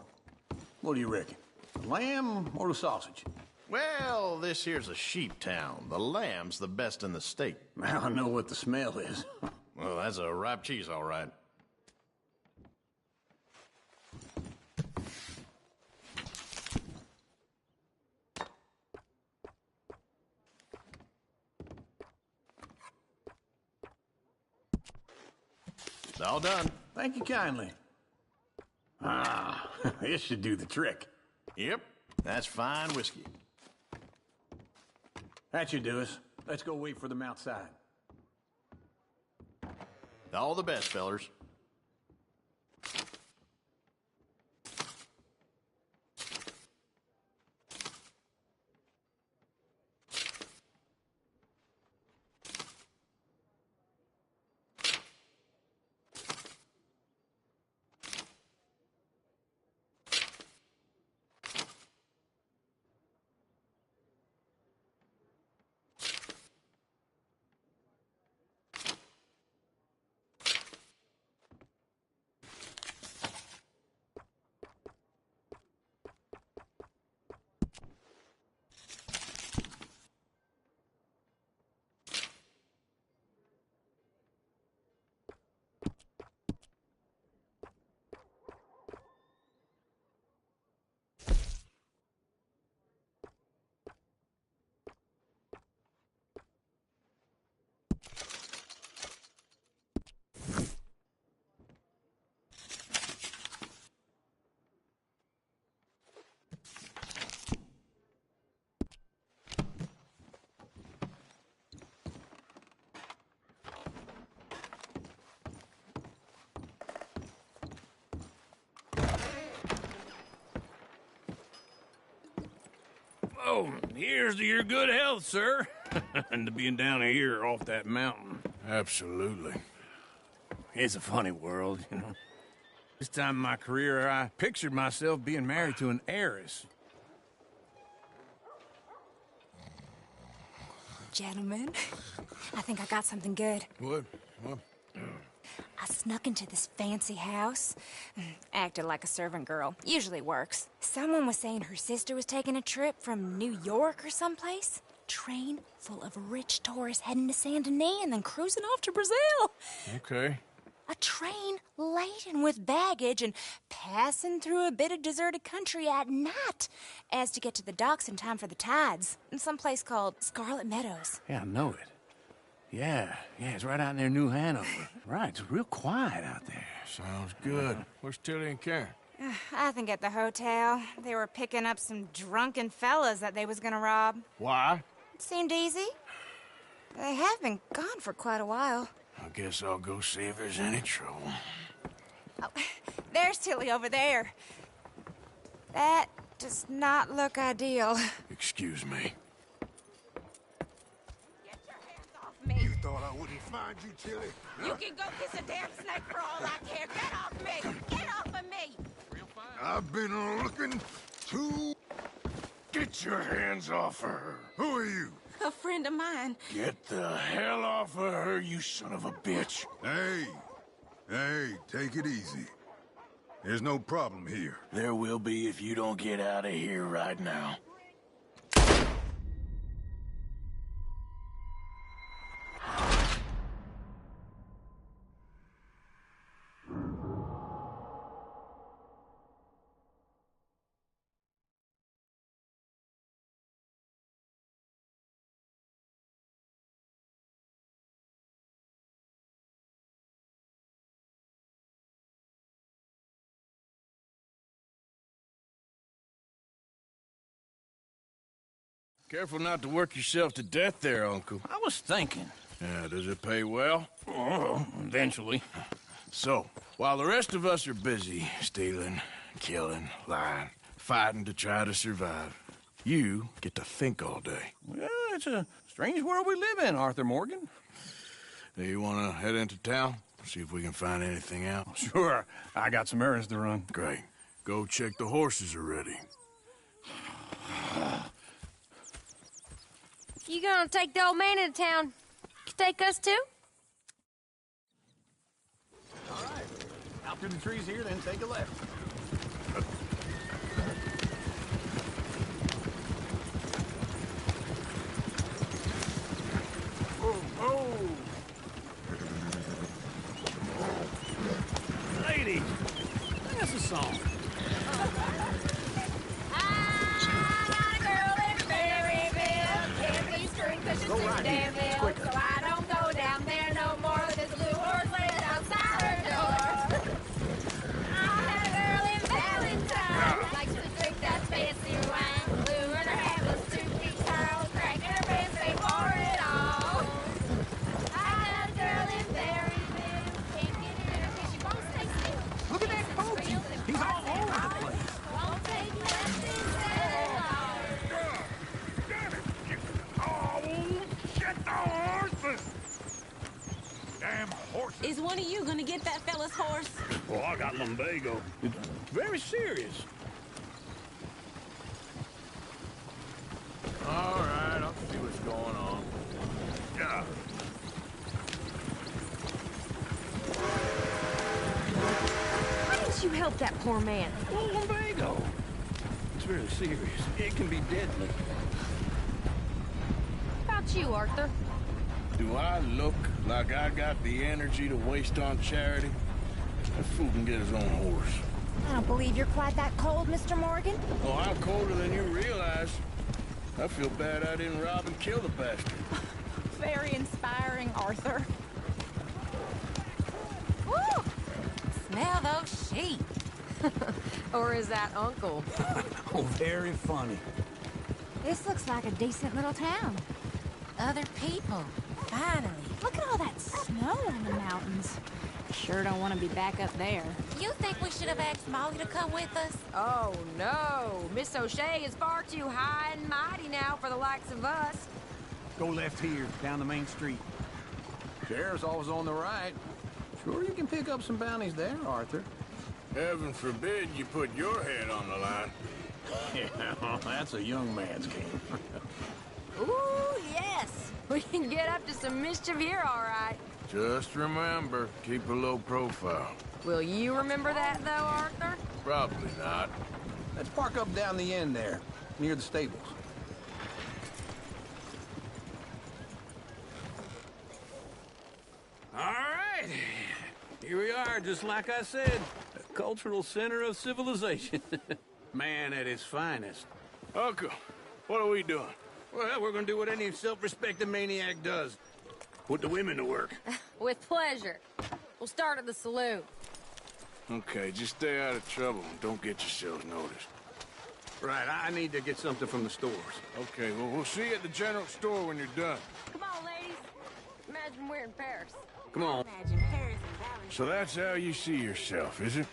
What do you reckon? The lamb or the sausage? Well, this here's a sheep town. The lamb's the best in the state. I know what the smell is. Well, that's a ripe cheese, all right. All done. Thank you kindly. Ah, this should do the trick. Yep, that's fine whiskey. That should do us. Let's go wait for them outside. All the best, fellers. Oh, here's to your good health, sir. And to being down here off that mountain. Absolutely. It's a funny world, you know. This time in my career, I pictured myself being married to an heiress. Gentlemen, I think I got something good. What? I snuck into this fancy house. Acted like a servant girl. Usually works. Someone was saying her sister was taking a trip from New York or someplace. Train full of rich tourists heading to Saint Denis and then cruising off to Brazil. Okay. A train laden with baggage and passing through a bit of deserted country at night as to get to the docks in time for the tides in some place called Scarlet Meadows. Yeah, I know it. Yeah, it's right out near New Hanover. Right, it's real quiet out there. Sounds good. Where's Tilly and Karen? I think at the hotel. They were picking up some drunken fellas that they was gonna rob. Why? It seemed easy. They have been gone for quite a while. I guess I'll go see if there's any trouble. Oh, there's Tilly over there. That does not look ideal. Excuse me. You thought I wouldn't find you, Tilly? You can go kiss a damn snake for all I care. Get off me! Get off of me! I've been looking to... Get your hands off of her. Who are you? A friend of mine. Get the hell off of her, you son of a bitch. Hey, take it easy. There's no problem here. There will be if you don't get out of here right now. Careful not to work yourself to death there, Uncle. I was thinking. Yeah, does it pay well? Oh, eventually. So, while the rest of us are busy stealing, killing, lying, fighting to try to survive, you get to think all day. Well, it's a strange world we live in, Arthur Morgan. Do you want to head into town? See if we can find anything out? Sure. I got some errands to run. Great. Go check the horses are ready. You gonna take the old man into town? Take us too? All right. Out through the trees here, then take a left. Lady, sing us a song. Go right here. It's quicker. So I don't go down there no more. There's a blue horse laying outside her door. I had a girl in Valentine. Likes to drink that fancy wine. Blue in her hat was 2 feet tall. Cracking her pants, they pour it all. Is one of you gonna get that fella's horse? Well, I got lumbago. It's very serious. All right, I'll see what's going on. Yeah. Why didn't you help that poor man? Well, lumbago. It's really serious. It can be deadly. How about you, Arthur? Do I look like I got the energy to waste on charity? That fool can get his own horse. I don't believe you're quite that cold, Mr. Morgan. Oh, I'm colder than you realize. I feel bad I didn't rob and kill the bastard. Very inspiring, Arthur. Woo! Smell those sheep. Or is that Uncle? Oh, very funny. This looks like a decent little town. Other people. Finally. Look at all that snow on the mountains. Sure don't want to be back up there. You think we should have asked Molly to come with us? Oh, no. Miss O'Shea is far too high and mighty now for the likes of us. Go left here, down the main street. Sheriff's always on the right. Sure you can pick up some bounties there, Arthur. Heaven forbid you put your head on the line. Yeah, that's a young man's game. Ooh, yes. We can get up to some mischief here, all right. Just remember, keep a low profile. Will you remember that, though, Arthur? Probably not. Let's park up down the end there, near the stables. All right. Here we are, just like I said. A cultural center of civilization. Man at his finest. Uncle, what are we doing? Well, we're gonna do what any self-respecting maniac does. Put the women to work. With pleasure. We'll start at the saloon. Okay, just stay out of trouble and don't get yourselves noticed. Right, I need to get something from the stores. Okay, well, we'll see you at the general store when you're done. Come on, ladies. Imagine we're in Paris. Come on. Imagine Paris and Valley. So that's how you see yourself, is it?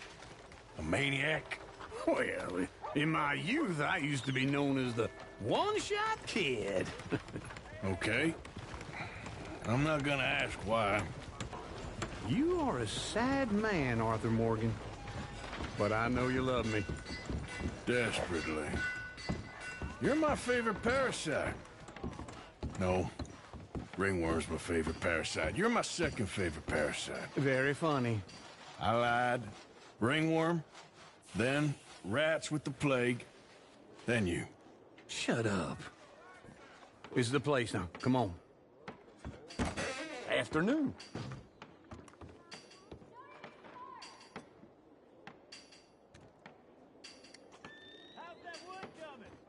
A maniac? Well, in my youth, I used to be known as the one-shot kid. Okay. I'm not gonna ask why. You are a sad man, Arthur Morgan. But I know you love me. Desperately. You're my favorite parasite. No. Ringworm's my favorite parasite. You're my second favorite parasite. Very funny. I lied. Ringworm. Then rats with the plague. Then you. Shut up. This is the place now. Come on. Afternoon.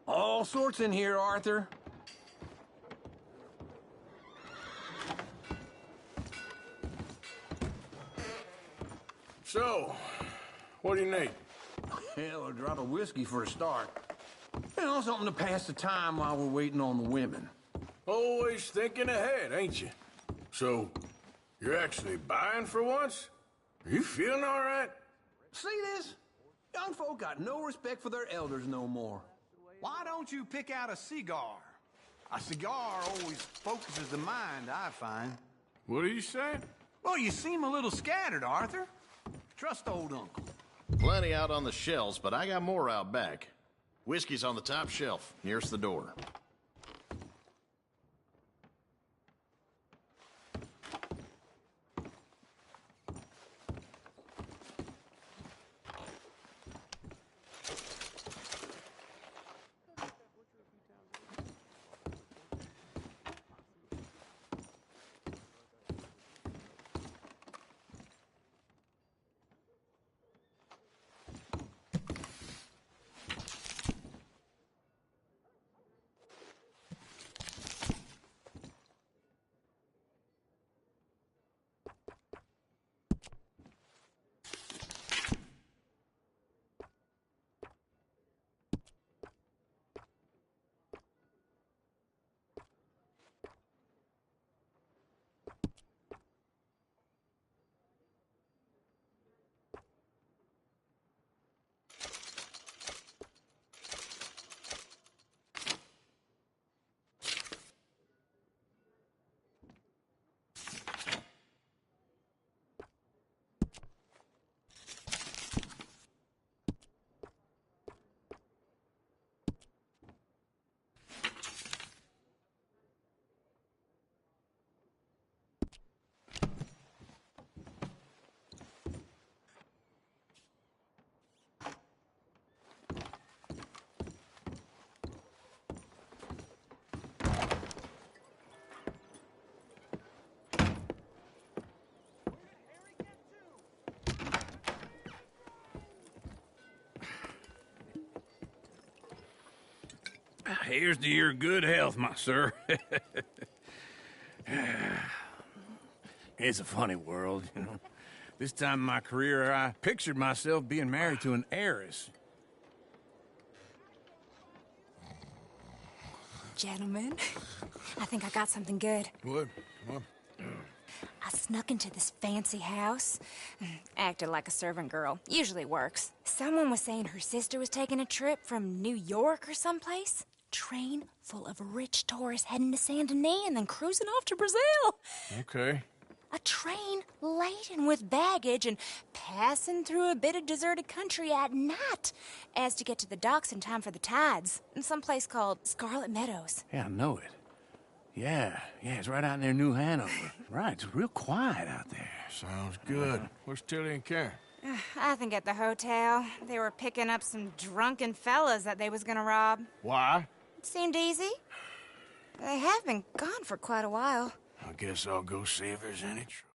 All sorts in here, Arthur. So, what do you need? Hell, a drop of whiskey for a start. You know, something to pass the time while we're waiting on the women. Always thinking ahead, ain't you? So, you're actually buying for once? Are you feeling all right? See this? Young folk got no respect for their elders no more. Why don't you pick out a cigar? A cigar always focuses the mind, I find. What are you saying? Well, you seem a little scattered, Arthur. Trust old Uncle. Plenty out on the shelves, but I got more out back. Whiskey's on the top shelf, nearest the door. Here's to your good health, my sir. It's a funny world, you know. This time in my career, I pictured myself being married to an heiress. Gentlemen, I think I got something good. What? Come on. I snuck into this fancy house. Acted like a servant girl. Usually works. Someone was saying her sister was taking a trip from New York or someplace. Train full of rich tourists heading to Saint Denis and then cruising off to Brazil. Okay. A train laden with baggage and passing through a bit of deserted country at night as to get to the docks in time for the tides in some place called Scarlet Meadows. Yeah, I know it. Yeah, it's right out near New Hanover. Right, it's real quiet out there. Sounds good. Where's Tilly and Karen? I think at the hotel. They were picking up some drunken fellas that they was gonna rob. Why? It seemed easy. They have been gone for quite a while. I guess I'll go see if there's any trouble.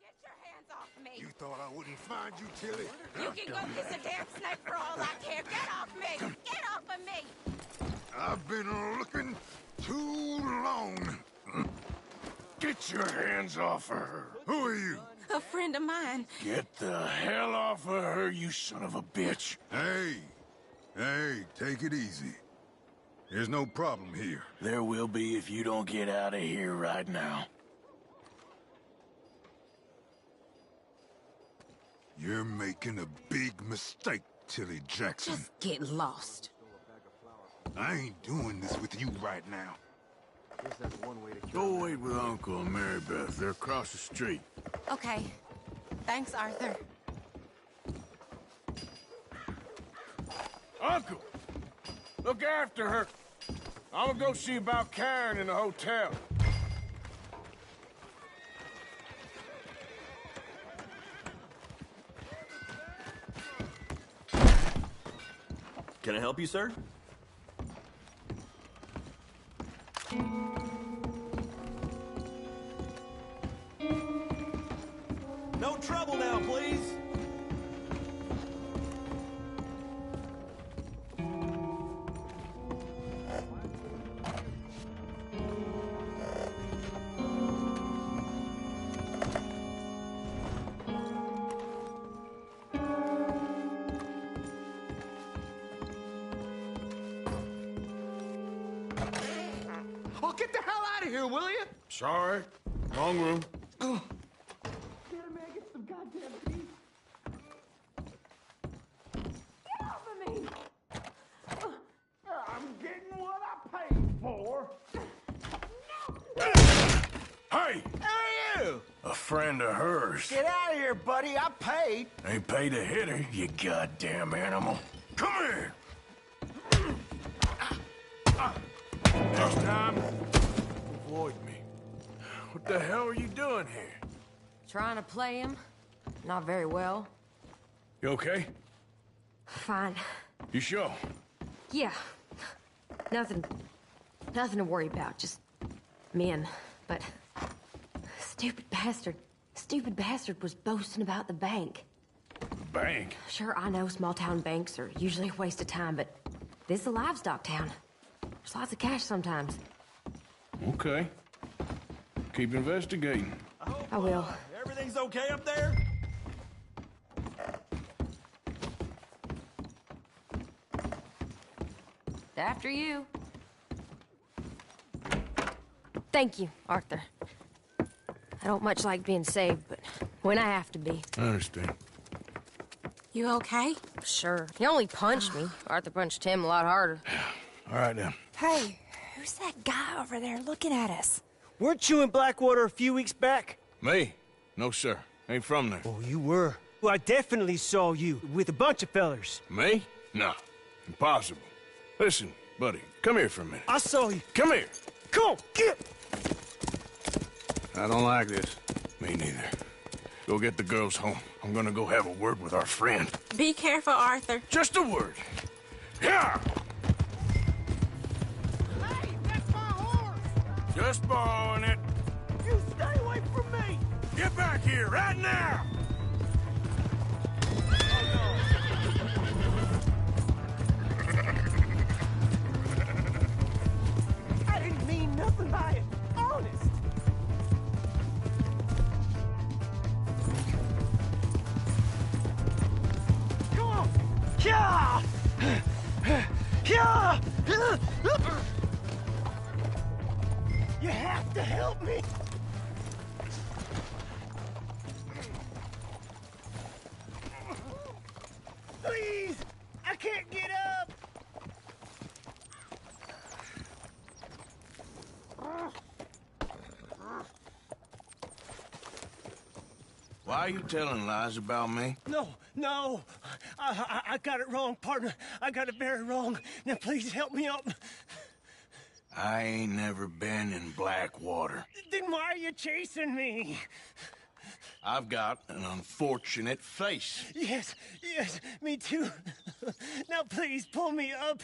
Get your hands off me! You thought I wouldn't find you, Tilly? You can go kiss a damn snake for all I care. Get off me! Get off of me! I've been looking too long. Get your hands off of her. Who are you? A friend of mine. Get the hell off of her, you son of a bitch. Hey, take it easy. There's no problem here. There will be if you don't get out of here right now. You're making a big mistake, Tilly Jackson. Just get lost. I ain't doing this with you right now. Go wait with Uncle and Mary Beth. They're across the street. Okay. Thanks, Arthur. Uncle! Look after her. I'm gonna go see about Karen in the hotel. Can I help you, sir? No trouble now, please. Oh, get the hell out of here, will you? Sorry. Wrong room. I'm getting what I paid for. Hey! Who are you? A friend of hers. Get out of here, buddy. I paid. Ain't paid to hit her, you goddamn animal. Come here! Next time, avoid me. What the hell are you doing here? Trying to play him. Not very well. You okay? Fine. You sure? Yeah. Nothing to worry about. Just men. But stupid bastard was boasting about the bank. Bank? Sure, I know small town banks are usually a waste of time, but this is a livestock town. There's lots of cash sometimes. Okay. Keep investigating. I will. Everything's okay up there? After you. Thank you, Arthur. I don't much like being saved, but when I have to be. I understand. You okay? Sure. He only punched me. Arthur punched him a lot harder. All right, then. Hey, who's that guy over there looking at us? Weren't you in Blackwater a few weeks back? Me? No, sir. Ain't from there. Oh, you were. Well, I definitely saw you with a bunch of fellers. Me? No. Impossible. Listen, buddy, come here for a minute. I saw you. Come here. Come on, get! I don't like this. Me neither. Go get the girls home. I'm gonna go have a word with our friend. Be careful, Arthur. Just a word. Yeah! Hey, that's my horse! Just borrowing it. You stay away from me! Get back here right now! mean nothing by it. Honest. Come on. Yeah. Yeah. You have to help me. Please. I can't get up. Why are you telling lies about me? No. I got it wrong, partner. I got it very wrong. Now, please help me up. I ain't never been in Blackwater. Then why are you chasing me? I've got an unfortunate face. Yes, me too. Now, please, pull me up.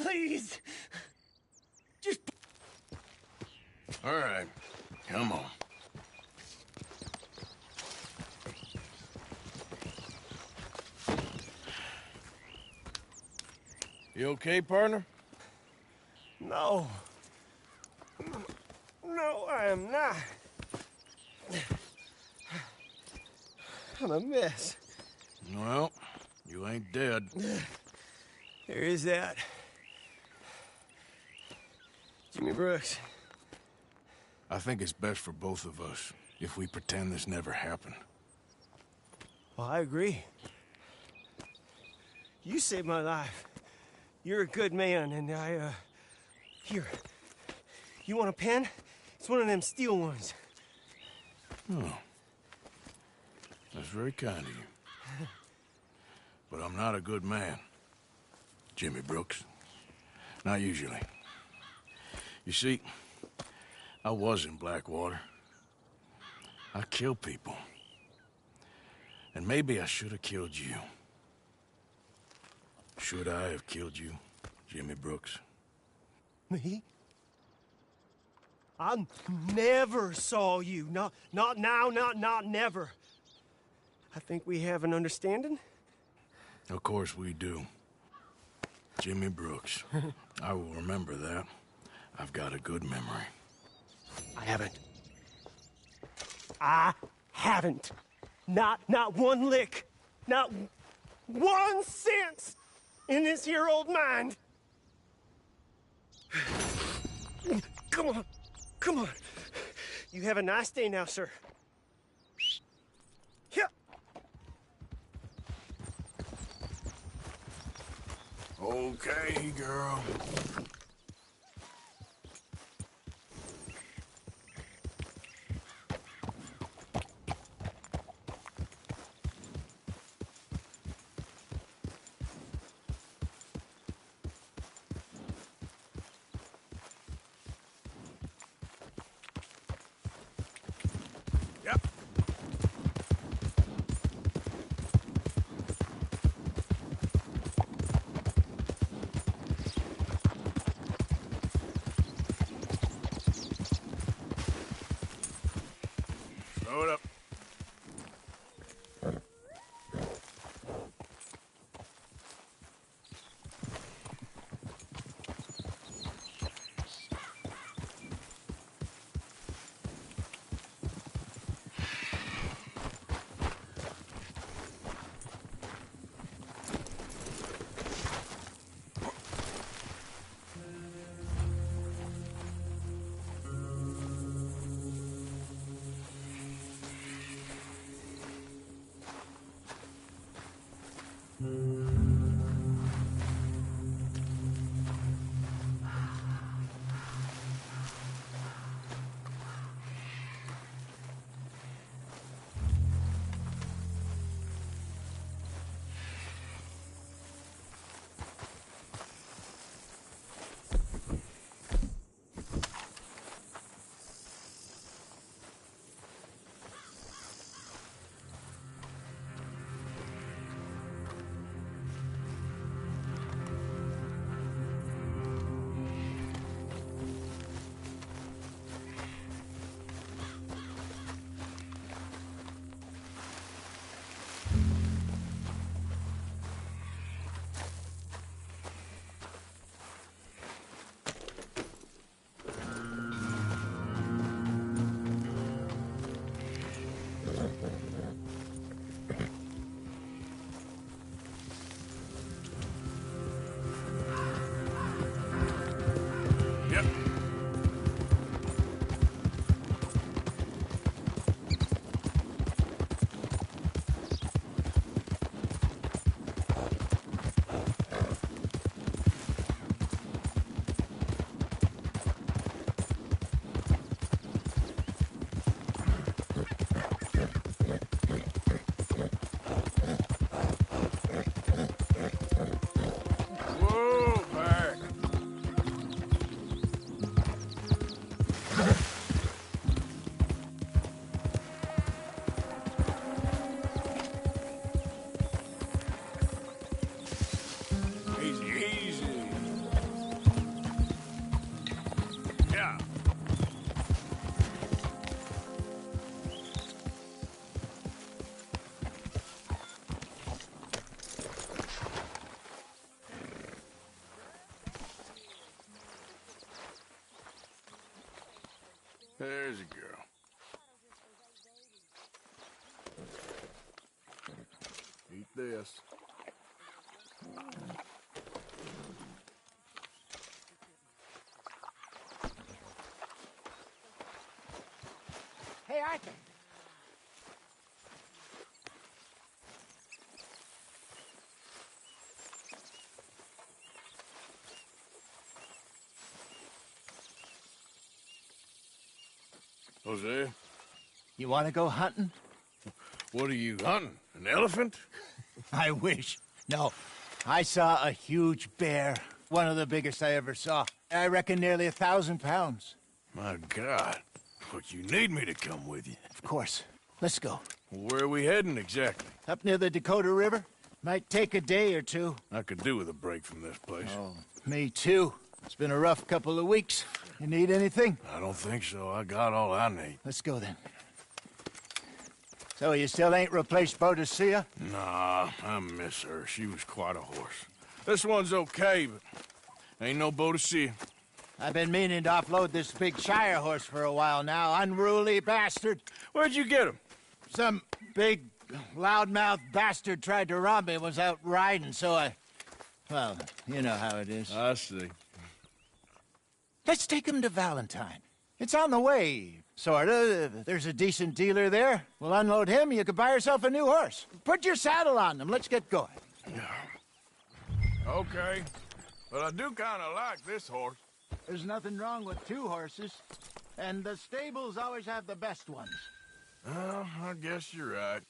Please. Just... All right, come on. You okay, partner? No. No, I am not. I'm a mess. Well, you ain't dead. There is that. Jimmy Brooks. I think it's best for both of us if we pretend this never happened. Well, I agree. You saved my life. You're a good man, and here. You want a pen? It's one of them steel ones. Oh. That's very kind of you. But I'm not a good man, Jimmy Brooks. Not usually. You see, I was in Blackwater. I killed people. And maybe I should have killed you. Should I have killed you, Jimmy Brooks? Me? I never saw you. Not now, not never. I think we have an understanding. Of course we do. Jimmy Brooks. I will remember that. I've got a good memory. I haven't. Not one lick. Not 1 cent in this here old mind. Come on. You have a nice day now, sir. Yeah. Okay, girl. Throw it up. There's a girl. Eat this. Hey, Arthur. Jose? You want to go hunting? What are you hunting? An elephant? I wish. No. I saw a huge bear. One of the biggest I ever saw. I reckon nearly 1,000 pounds. My God. But you need me to come with you. Of course. Let's go. Where are we heading exactly? Up near the Dakota River. Might take a day or two. I could do with a break from this place. Oh, me too. It's been a rough couple of weeks. You need anything? I don't think so. I got all I need. Let's go then. So you still ain't replaced Boadicea? Nah, I miss her. She was quite a horse. This one's okay, but ain't no Boadicea. I've been meaning to offload this big Shire horse for a while now. Unruly bastard. Where'd you get him? Some big, loudmouth bastard tried to rob me and was out riding, so I... Well, you know how it is. I see. Let's take him to Valentine. It's on the way, sorta. There's a decent dealer there. We'll unload him, you could buy yourself a new horse. Put your saddle on him, let's get going. Okay, but I do kind of like this horse. There's nothing wrong with two horses, and the stables always have the best ones. Well, I guess you're right.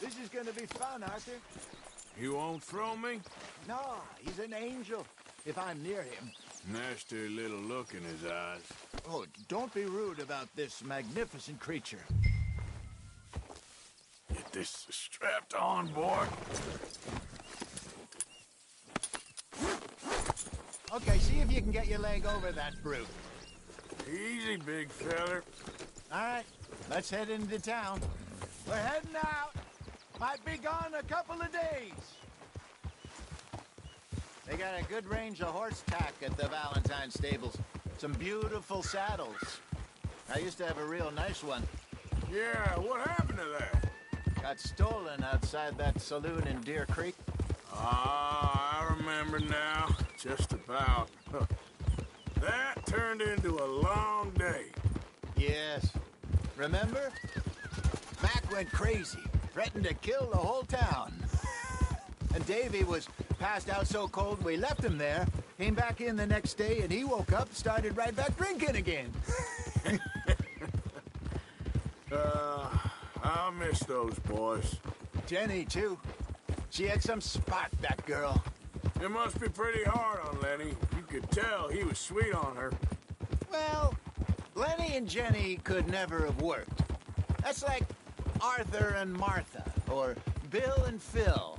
This is gonna be fun, Arthur. You won't throw me? No, he's an angel, if I'm near him. Nasty little look in his eyes. Oh, don't be rude about this magnificent creature. Get this strapped on, boy. Okay, see if you can get your leg over that brute. Easy, big feller. All right, let's head into town. We're heading out. Might be gone a couple of days. They got a good range of horse tack at the Valentine stables. Some beautiful saddles. I used to have a real nice one. Yeah, what happened to that? Got stolen outside that saloon in Deer Creek. Ah, I remember now. Just about. That turned into a long day. Yes. Remember? Mac went crazy. Threatened to kill the whole town. And Davy was passed out so cold we left him there. Came back in the next day and he woke up, started right back drinking again. I miss those boys. Jenny, too. She had some spot, that girl. It must be pretty hard on Lenny. You could tell he was sweet on her. Well, Lenny and Jenny could never have worked. That's like Arthur and Martha, or Bill and Phil.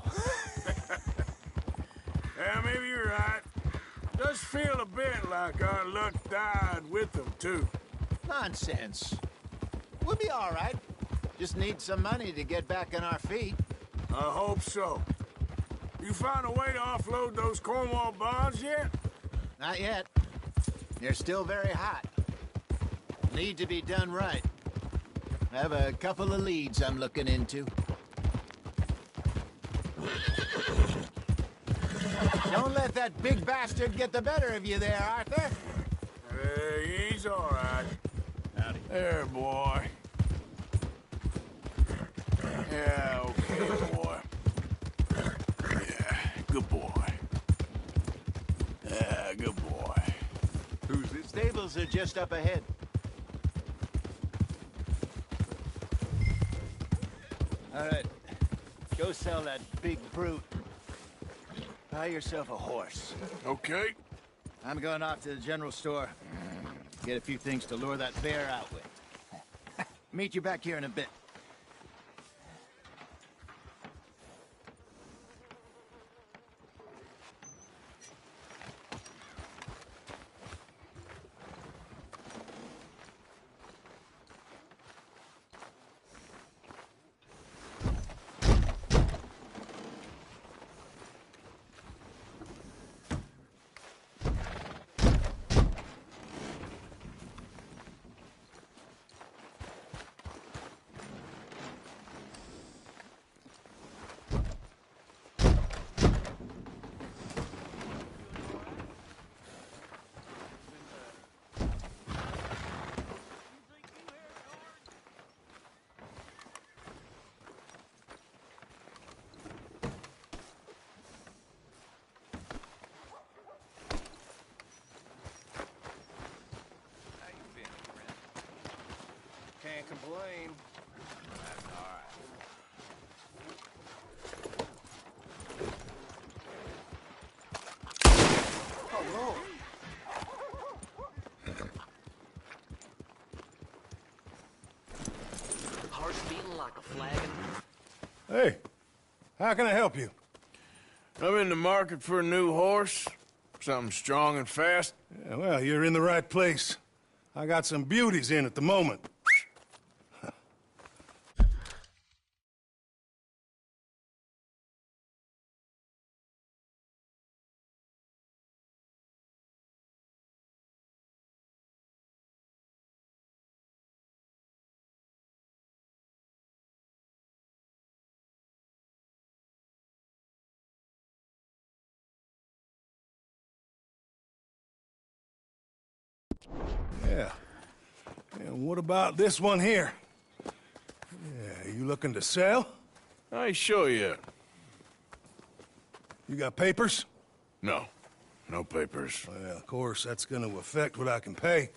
Yeah, maybe you're right. Does feel a bit like our luck died with them, too. Nonsense. We'll be all right. Just need some money to get back on our feet. I hope so. You found a way to offload those Cornwall bonds yet? Not yet. They're still very hot. Need to be done right. I have a couple of leads I'm looking into. Don't let that big bastard get the better of you there, Arthur. Hey, he's all right. Howdy. There, boy. Yeah, okay, boy. Yeah, good boy. Yeah, good boy. Who's this? Stables are just up ahead. All right. Go sell that big brute. Buy yourself a horse. Okay. I'm going off to the general store. Get a few things to lure that bear out with. Meet you back here in a bit. to blame. That's all right. Oh, Lord. Heart's beating like a flagon. Hey, how can I help you? I'm in the market for a new horse. Something strong and fast. Yeah, well, you're in the right place. I got some beauties in at the moment. Yeah. And what about this one here? Yeah, you looking to sell? I show you. You got papers? No. No papers. Well, of course, that's gonna affect what I can pay.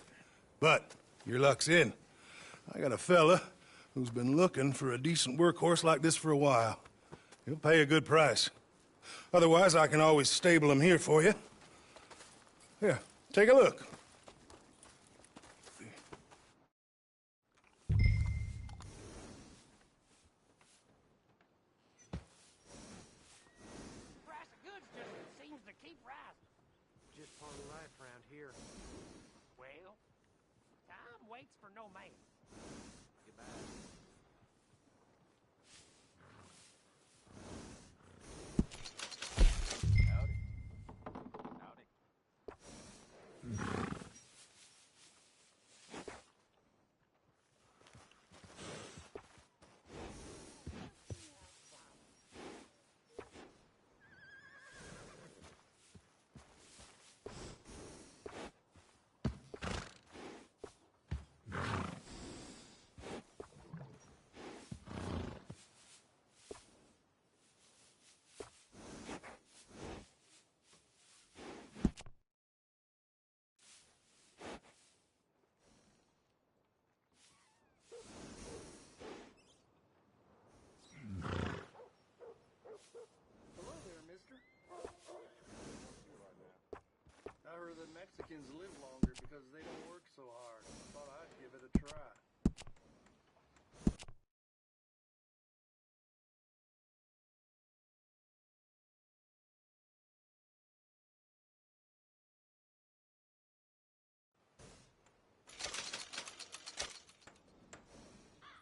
But your luck's in. I got a fella who's been looking for a decent workhorse like this for a while. He'll pay a good price. Otherwise, I can always stable him here for you. Here, take a look. Price of goods just seems to keep rising. Just part of life around here. Well, time waits for no man. Goodbye. Howdy. Howdy. Hello there, mister. I heard that Mexicans live longer because they don't work so hard. I thought I'd give it a try.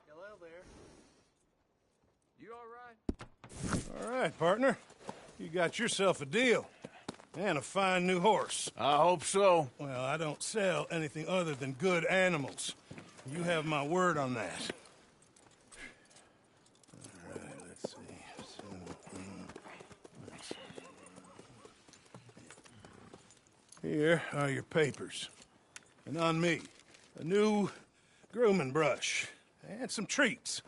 Hello there. You all right? All right, partner. You got yourself a deal. And a fine new horse. I hope so. Well, I don't sell anything other than good animals. You have my word on that. All right, let's see. Here are your papers. And on me, a new grooming brush. And some treats.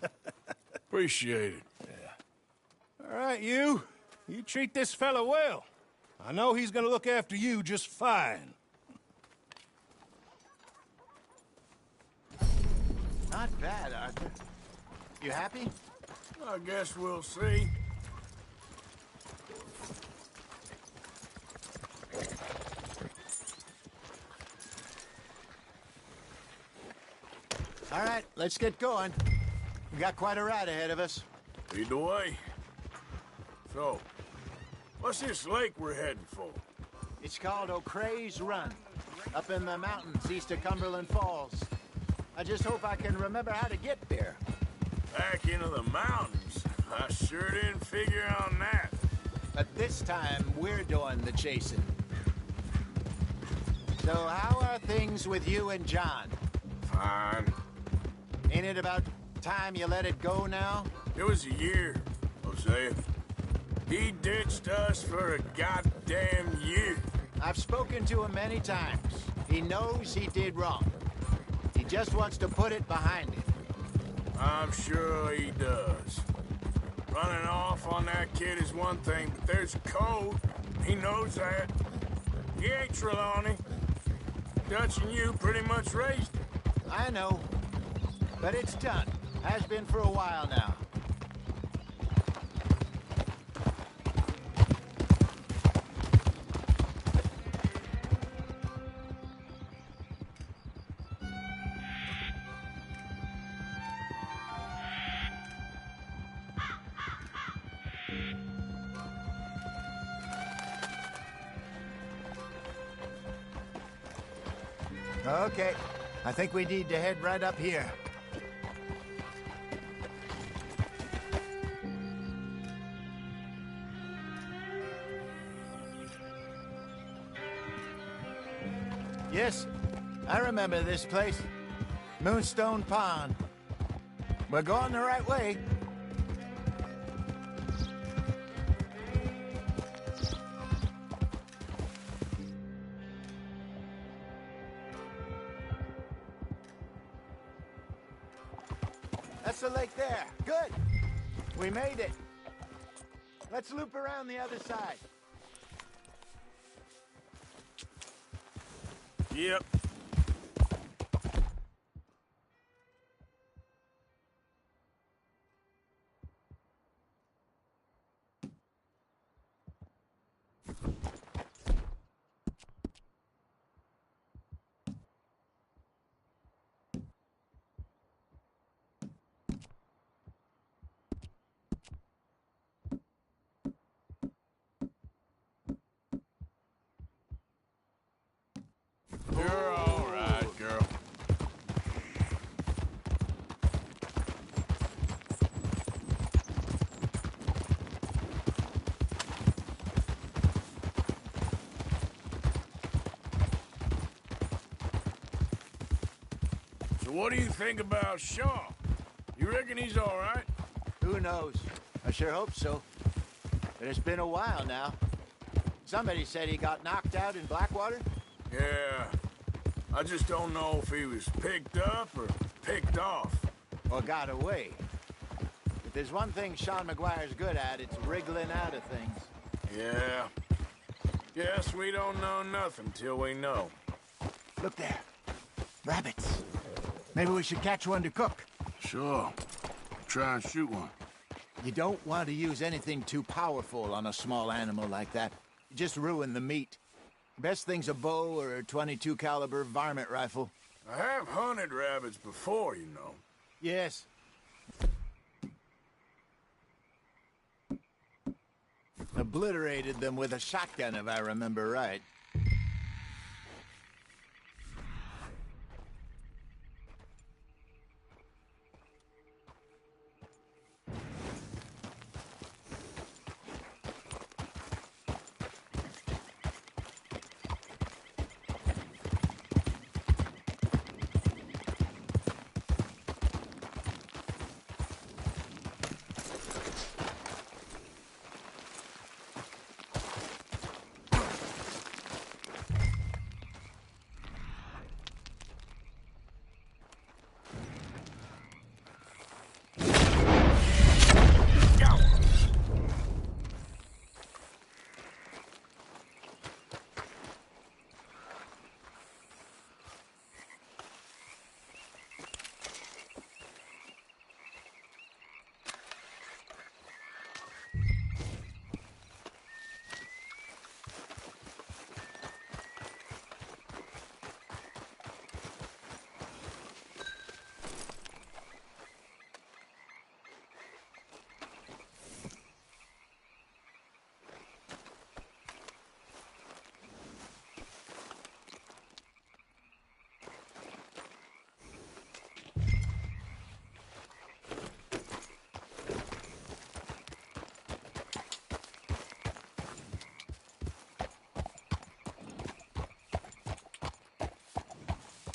Appreciate it. Yeah. All right, you. You treat this fella well. I know he's gonna look after you just fine. Not bad, Arthur. You happy? I guess we'll see. All right, let's get going. We got quite a ride ahead of us. Lead the way. So, what's this lake we're heading for? It's called O'Creagh's Run, up in the mountains east of Cumberland Falls. I just hope I can remember how to get there. Back into the mountains? I sure didn't figure on that. But this time, we're doing the chasing. So how are things with you and John? Fine. Ain't it about time you let it go now? It was a year, Hosea. He ditched us for a goddamn year. I've spoken to him many times. He knows he did wrong. He just wants to put it behind him. I'm sure he does. Running off on that kid is one thing, but there's a code. He knows that. He ain't Trelawney. Dutch and you pretty much raised him. I know. But it's done. Has been for a while now. Okay, I think we need to head right up here. Yes, I remember this place. Moonstone Pond. We're going the right way. That's the lake there. Good. We made it. Let's loop around the other side. Yep. You're all right, girl. So what do you think about Shaw? You reckon he's all right? Who knows? I sure hope so. But it's been a while now. Somebody said he got knocked out in Blackwater? Yeah. I just don't know if he was picked up or picked off. Or got away. If there's one thing Sean McGuire's good at, it's wriggling out of things. Yeah. Guess we don't know nothing till we know. Look there. Rabbits. Maybe we should catch one to cook. Sure. Try and shoot one. You don't want to use anything too powerful on a small animal like that. You just ruin the meat. Best thing's a bow or a .22 caliber varmint rifle. I have hunted rabbits before, you know. Yes. Obliterated them with a shotgun, if I remember right.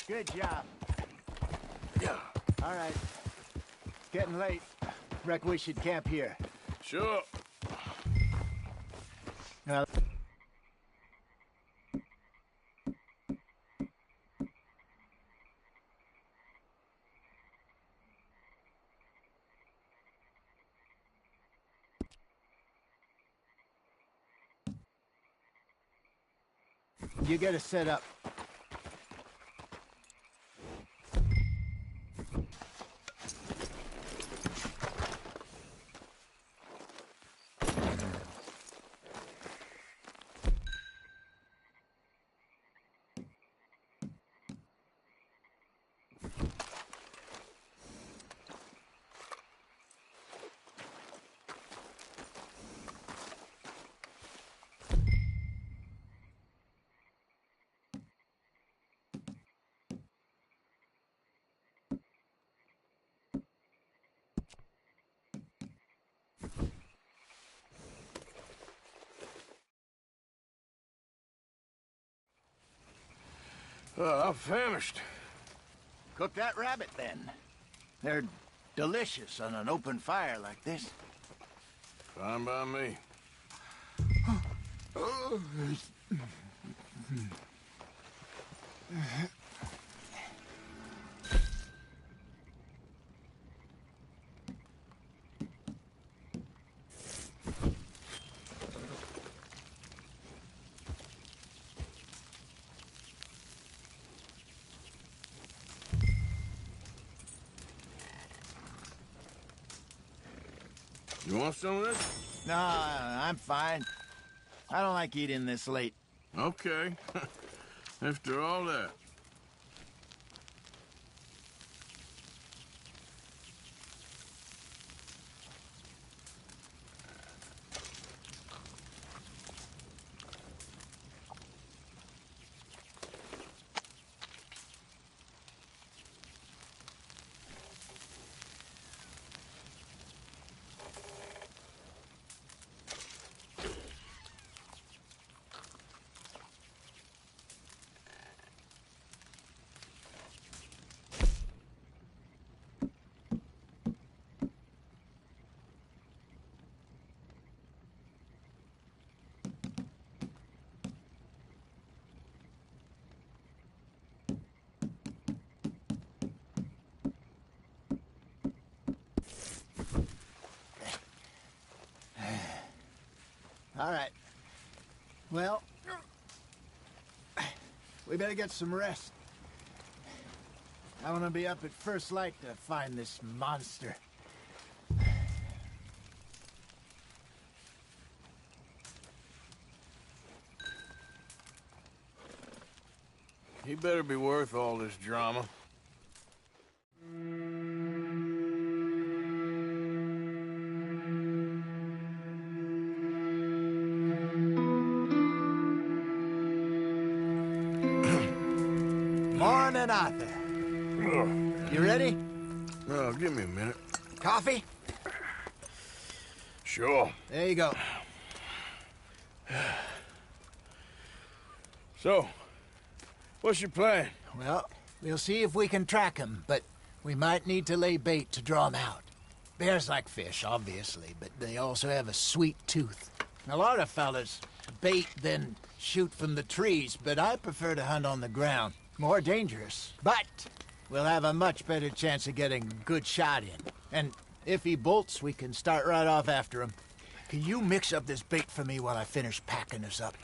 Good job. Yeah. All right. It's getting late. Reckon we should camp here. Sure. Now, you get us set up. I'm famished. Cook that rabbit, then. They're delicious on an open fire like this. Fine by me. You want some of this? No, I'm fine. I don't like eating this late. Okay. After all that. All right. Well, we better get some rest. I want to be up at first light to find this monster. He better be worth all this drama. Morning, Arthur. You ready? Oh, give me a minute. Coffee? Sure. There you go. So, what's your plan? Well, we'll see if we can track him, but we might need to lay bait to draw him out. Bears like fish, obviously, but they also have a sweet tooth. A lot of fellas bait, then shoot from the trees, but I prefer to hunt on the ground. More dangerous, but we'll have a much better chance of getting a good shot in. And if he bolts, we can start right off after him. Can you mix up this bait for me while I finish packing this up?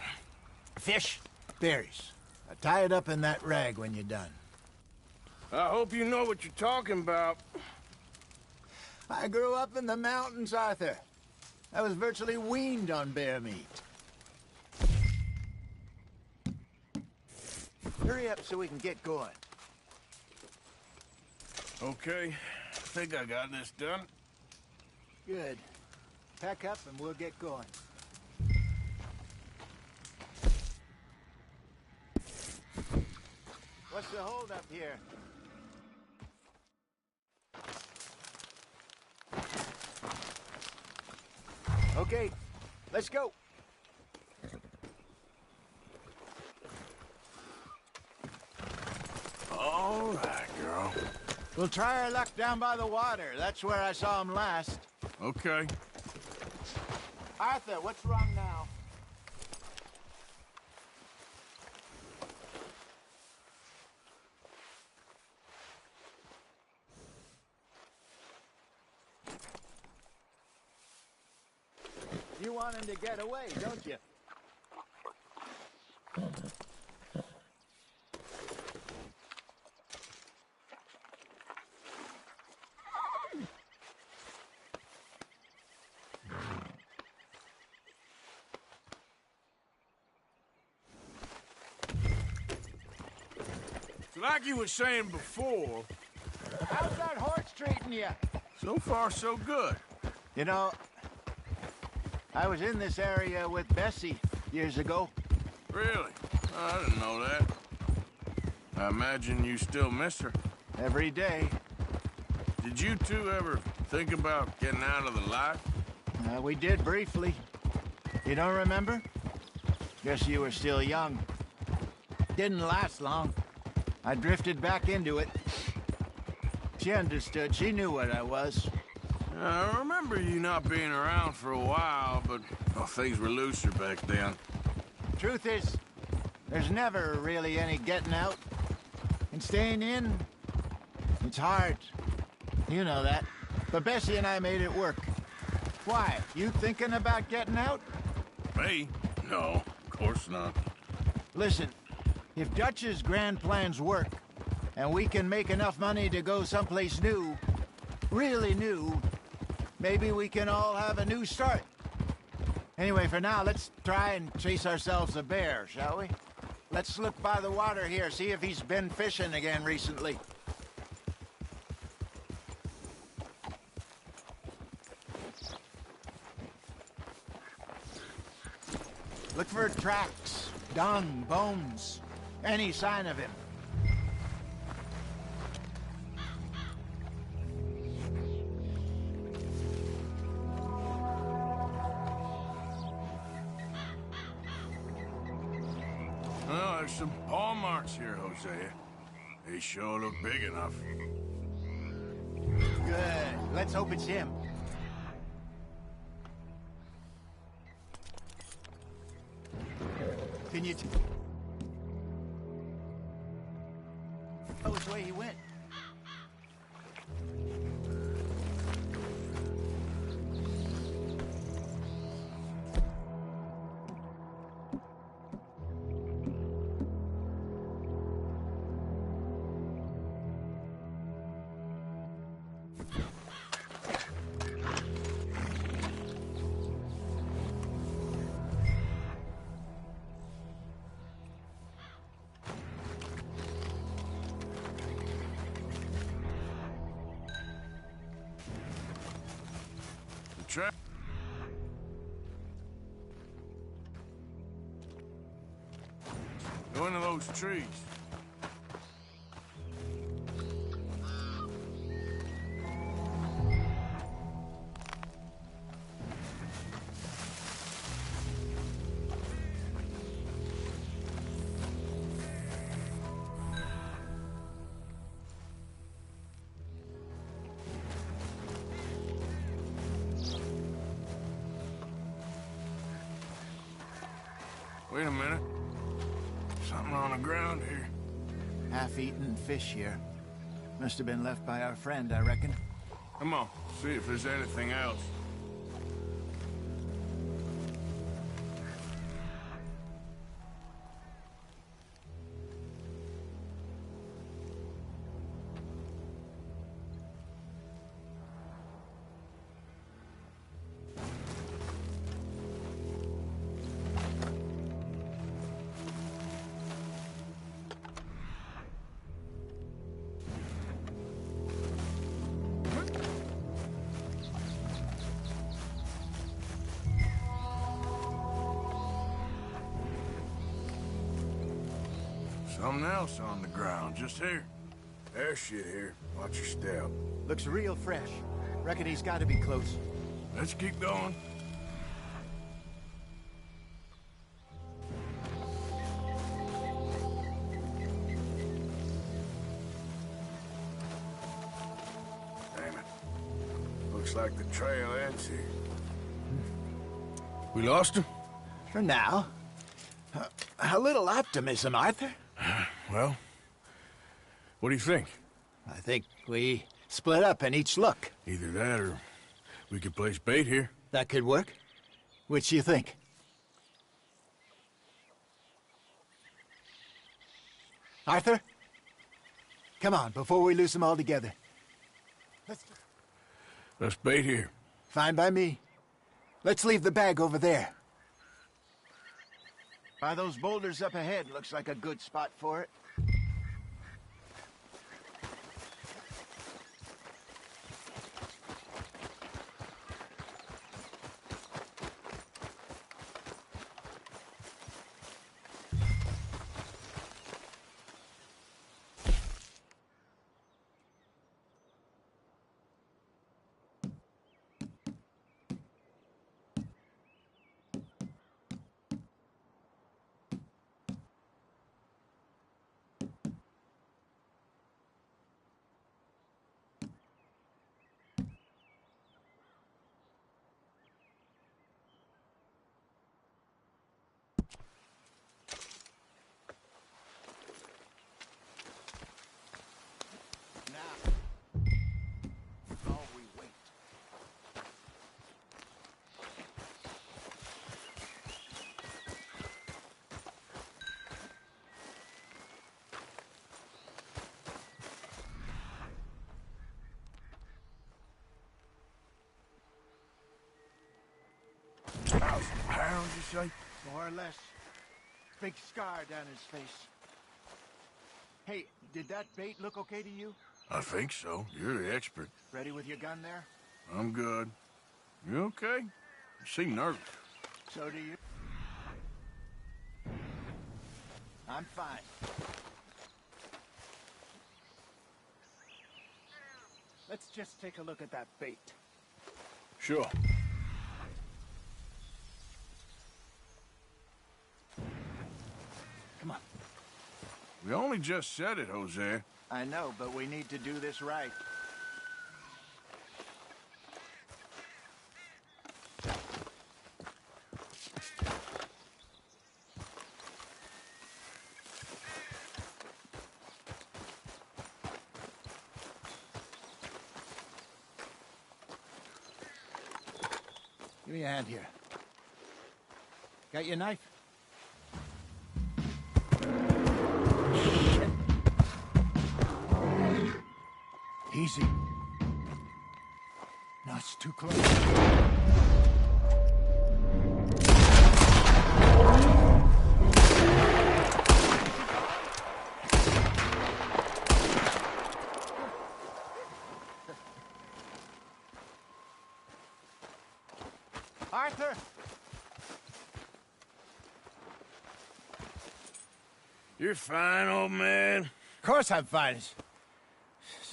Fish, berries. Tie it up in that rag when you're done. I hope you know what you're talking about. I grew up in the mountains, Arthur. I was virtually weaned on bear meat. Hurry up so we can get going. Okay, I think I got this done. Good. Pack up and we'll get going. What's the holdup here? Okay, let's go. All right, girl. We'll try our luck down by the water. That's where I saw him last. Okay. Arthur, what's wrong now? You want him to get away, don't you? Like you were saying before... How's that horse treating you? So far, so good. You know, I was in this area with Bessie years ago. Really? I didn't know that. I imagine you still miss her. Every day. Did you two ever think about getting out of the life? We did briefly. You don't remember? Guess you were still young. Didn't last long. I drifted back into it. She understood. She knew what I was. I remember you not being around for a while, but well, things were looser back then. Truth is, there's never really any getting out. And staying in, it's hard. You know that. But Bessie and I made it work. Why? You thinking about getting out? Me? No, of course not. Listen, if Dutch's grand plans work, and we can make enough money to go someplace new, really new, maybe we can all have a new start. Anyway, for now, let's try and chase ourselves a bear, shall we? Let's look by the water here, see if he's been fishing again recently. Look for tracks, dung, bones, any sign of him. Well, there's some paw marks here, Hosea. They sure look big enough. Good. Let's hope it's him. Can you tell which way he went? Go into those trees. Wait a minute. Something on the ground here. Half-eaten fish here. Must have been left by our friend, I reckon. Come on, see if there's anything else. Something else on the ground, just here. There's shit here. Watch your step. Looks real fresh. Reckon he's got to be close. Let's keep going. Damn it. Looks like the trail ends here. We lost him? For now. A little optimism, Arthur. Well, what do you think? I think we split up and each look. Either that or we could place bait here. That could work. Which do you think? Arthur? Come on, before we lose them all together. Let's bait here. Fine by me. Let's leave the bag over there. By those boulders up ahead, looks like a good spot for it. say? More or less. Big scar down his face. Hey, did that bait look okay to you? I think so. You're the expert. Ready with your gun there? I'm good. You okay? You seem nervous. So do you. I'm fine. Let's just take a look at that bait. Sure. Come on. We only just said it, Jose. I know, but we need to do this right. Give me a hand here. Got your knife? Shit. Easy. No, it's too close. Arthur! You're fine, old man. Of course I'm fine. It's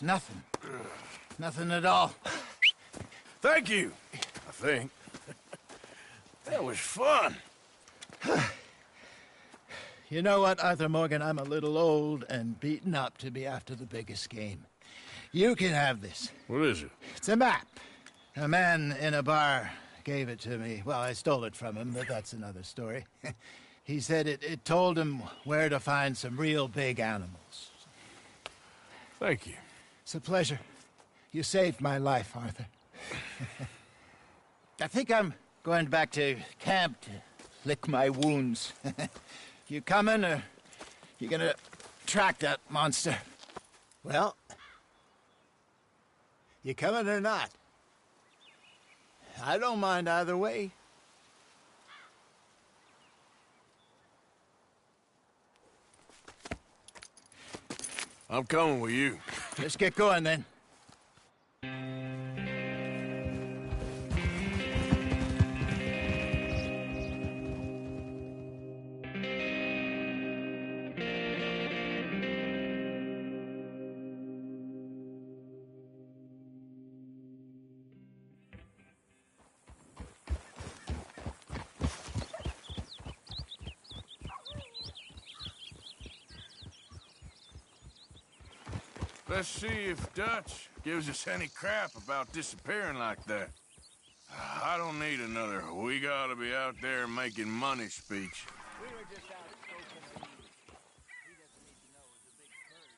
nothing. Nothing at all. Thank you, I think. That was fun. You know what, Arthur Morgan? I'm a little old and beaten up to be after the biggest game. You can have this. What is it? It's a map. A man in a bar gave it to me. Well, I stole it from him, but that's another story. He said it told him where to find some real big animals. Thank you. It's a pleasure. You saved my life, Arthur. I think I'm going back to camp to lick my wounds. You coming, or you gonna track that monster? Well, you coming or not? I don't mind either way. I'm coming with you. Let's get going, then. Let's see if Dutch gives us any crap about disappearing like that. I don't need another "we gotta be out there making money" speech. We were just out smoking a weed. He doesn't need to know it was a big furry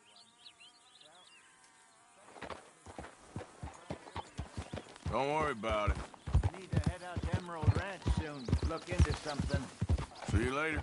one. Don't worry about it. We need to head out to Emerald Ranch soon. Look into something. See you later.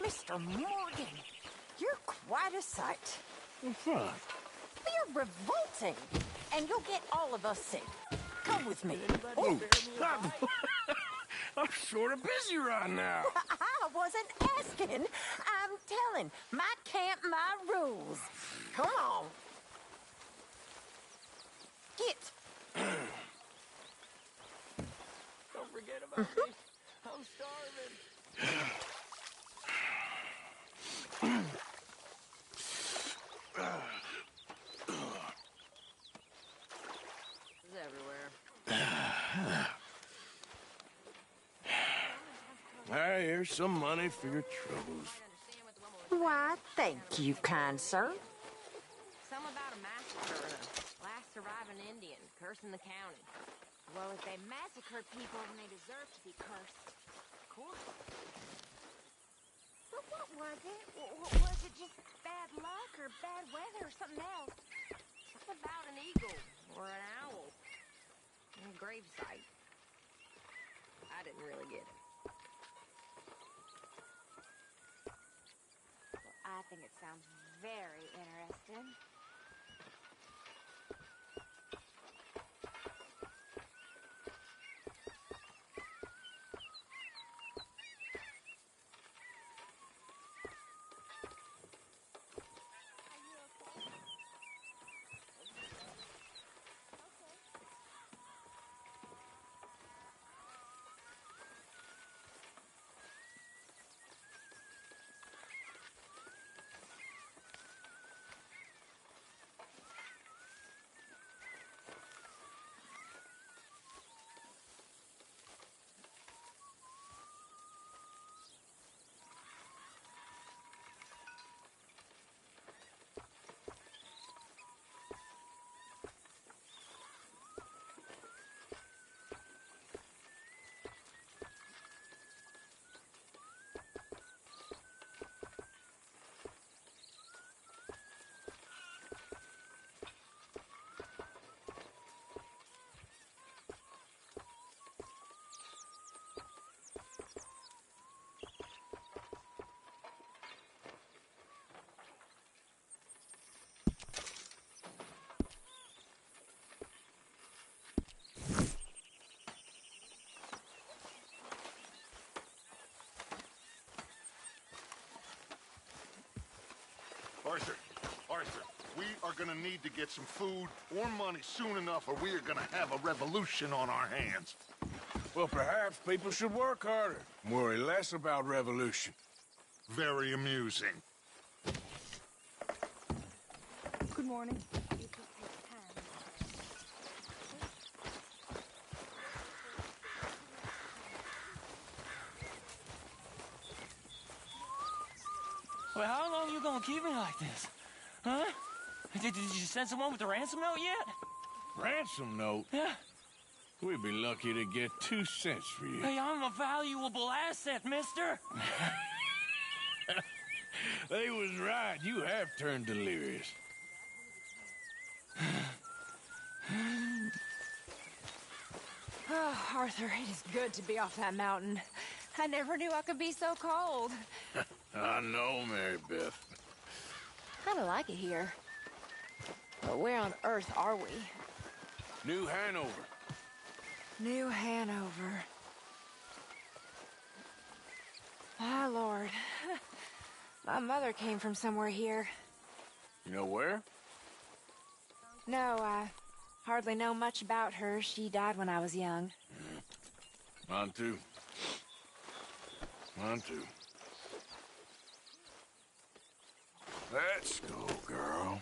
Mr. Morgan, you're quite a sight. What's up? You're revolting, and you'll get all of us sick. Come with me. Oh, I'm sort of busy right now. I wasn't asking. I'm telling. My camp, my rules. Come on. Get. Don't forget about me. I'm starving. It's everywhere. Here's some money for your troubles. Why, thank you, kind sir. Something about a massacre in a last surviving Indian, cursing the county. Well, if they massacred people, then they deserve to be cursed. Of course. But what was it? Was it just bad luck or bad weather or something else? What about an eagle or an owl? A gravesite. I didn't really get it. Well, I think it sounds very interesting. Arthur, we are gonna need to get some food or money soon enough or we are gonna have a revolution on our hands. Well, perhaps people should work harder. Worry less about revolution. Very amusing. Good morning. Well, how long you gonna keep me like this? Huh? Did you send someone with the ransom note yet? Ransom note? Yeah. We'd be lucky to get 2 cents for you. Hey, I'm a valuable asset, mister. They was right. You have turned delirious. Oh, Arthur, it is good to be off that mountain. I never knew I could be so cold. I know, Mary Beth. Kinda like it here. But where on earth are we? New Hanover. New Hanover. Ah, Lord. My mother came from somewhere here. You know where? No, I hardly know much about her. She died when I was young. Mine too. Mine too. Let's go, girl.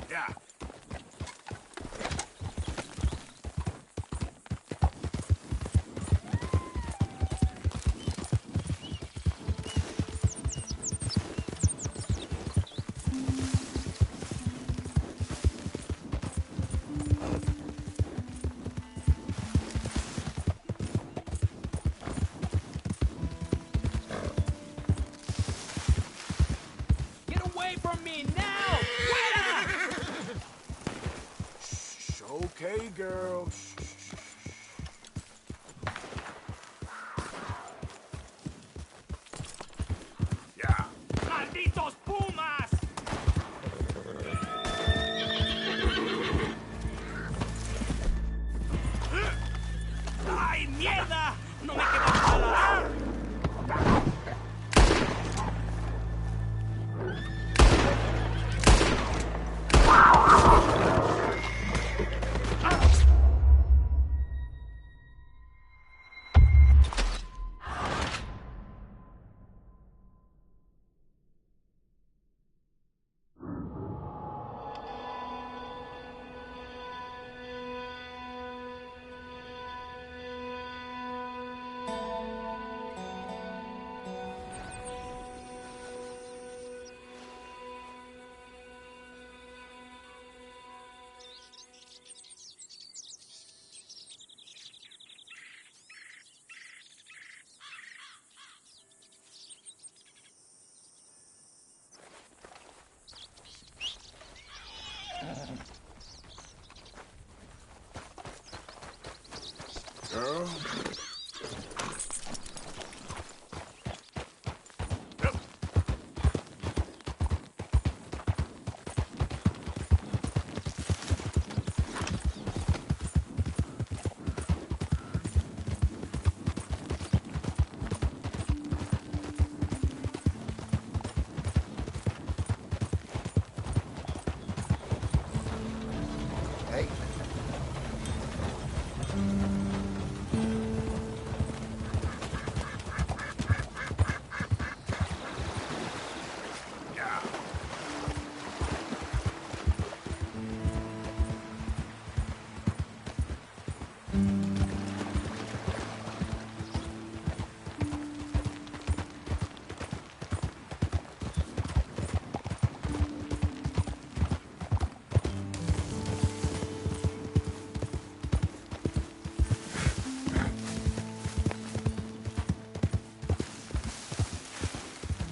Yeah. Get away from me now! Shh, okay, girl. Shh. Yeah. ¡Malditos pumas! ¡Ay, mierda! ¡No me queda nada!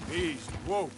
Easy, whoa.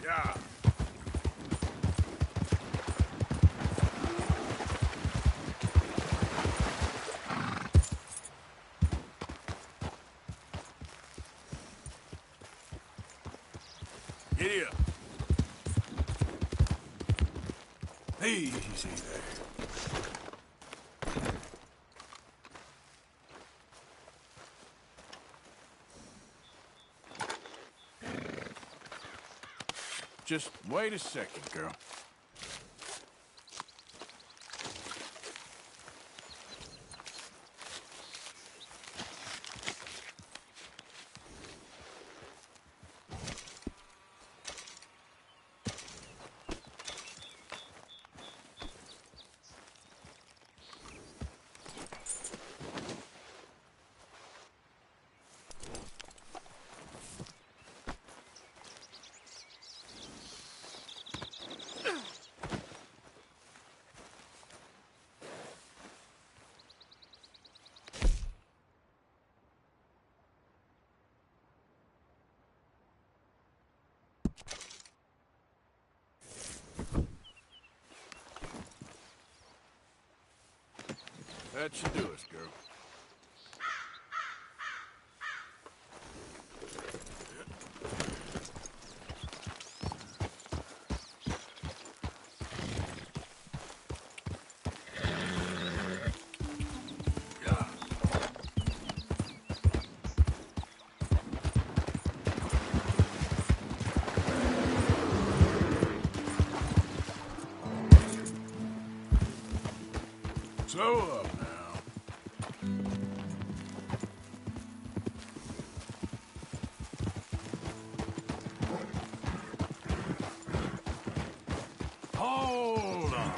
Yeah. Giddy up. Easy there. Just wait a second, girl. That should do us, girl. Slow up now. Hold on.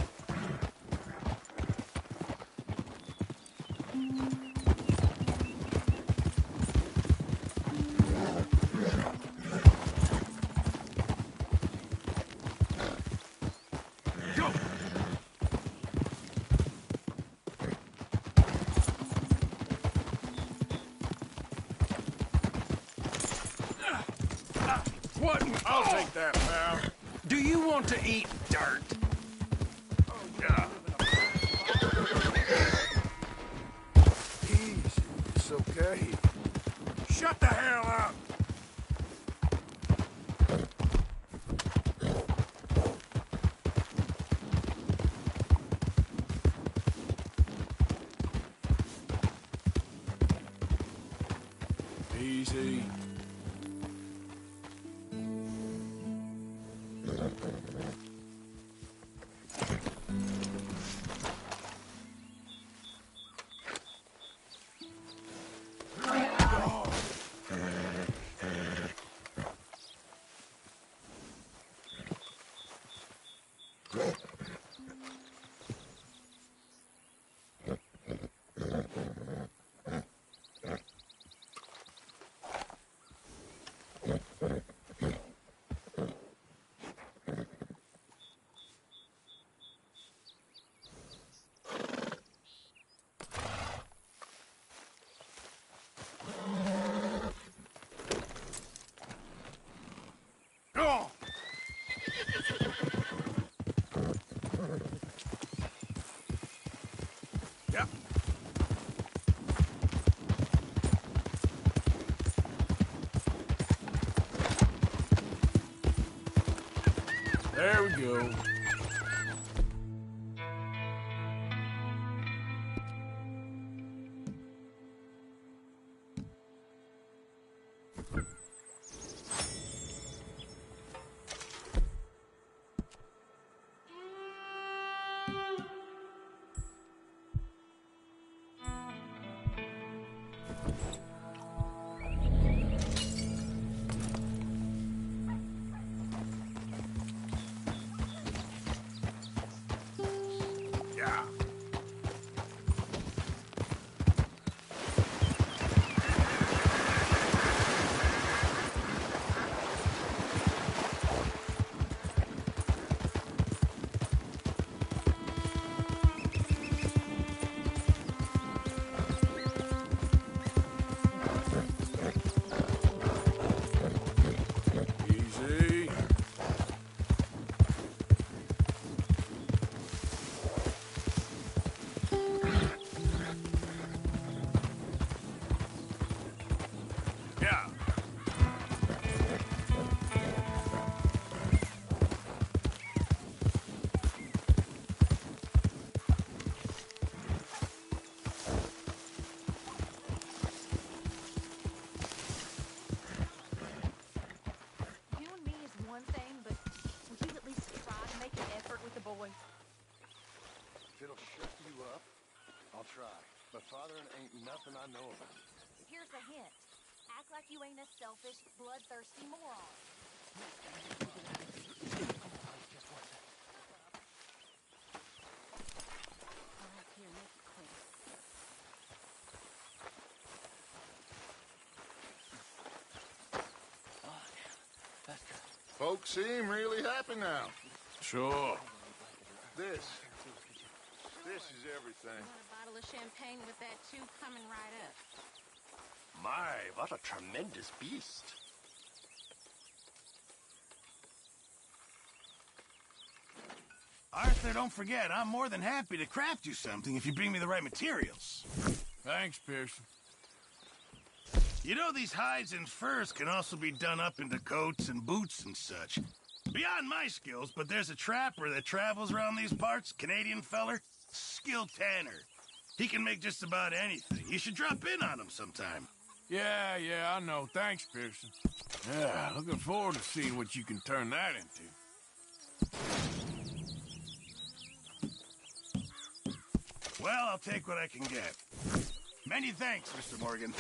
Go! What? I'll take that, pal. Do you want to eat dirt? Oh, yeah. Easy. It's okay. Shut the hell up! Easy. Go! Yeah. There we go. boy. If it'll shut you up, I'll try. But fathering ain't nothing I know about. Here's a hint. Act like you ain't a selfish, bloodthirsty moron. Folks seem really happy now. Sure. This is everything. Want a bottle of champagne with that too? Coming right up. My, what a tremendous beast. Arthur, don't forget, I'm more than happy to craft you something if you bring me the right materials. Thanks, Pearson. You know, these hides and furs can also be done up into coats and boots and such. Beyond my skills, but there's a trapper that travels around these parts, Canadian feller, skilled tanner. He can make just about anything. You should drop in on him sometime. Yeah, I know. Thanks, Pearson. Yeah, looking forward to seeing what you can turn that into. Well, I'll take what I can get. Many thanks, Mr. Morgan.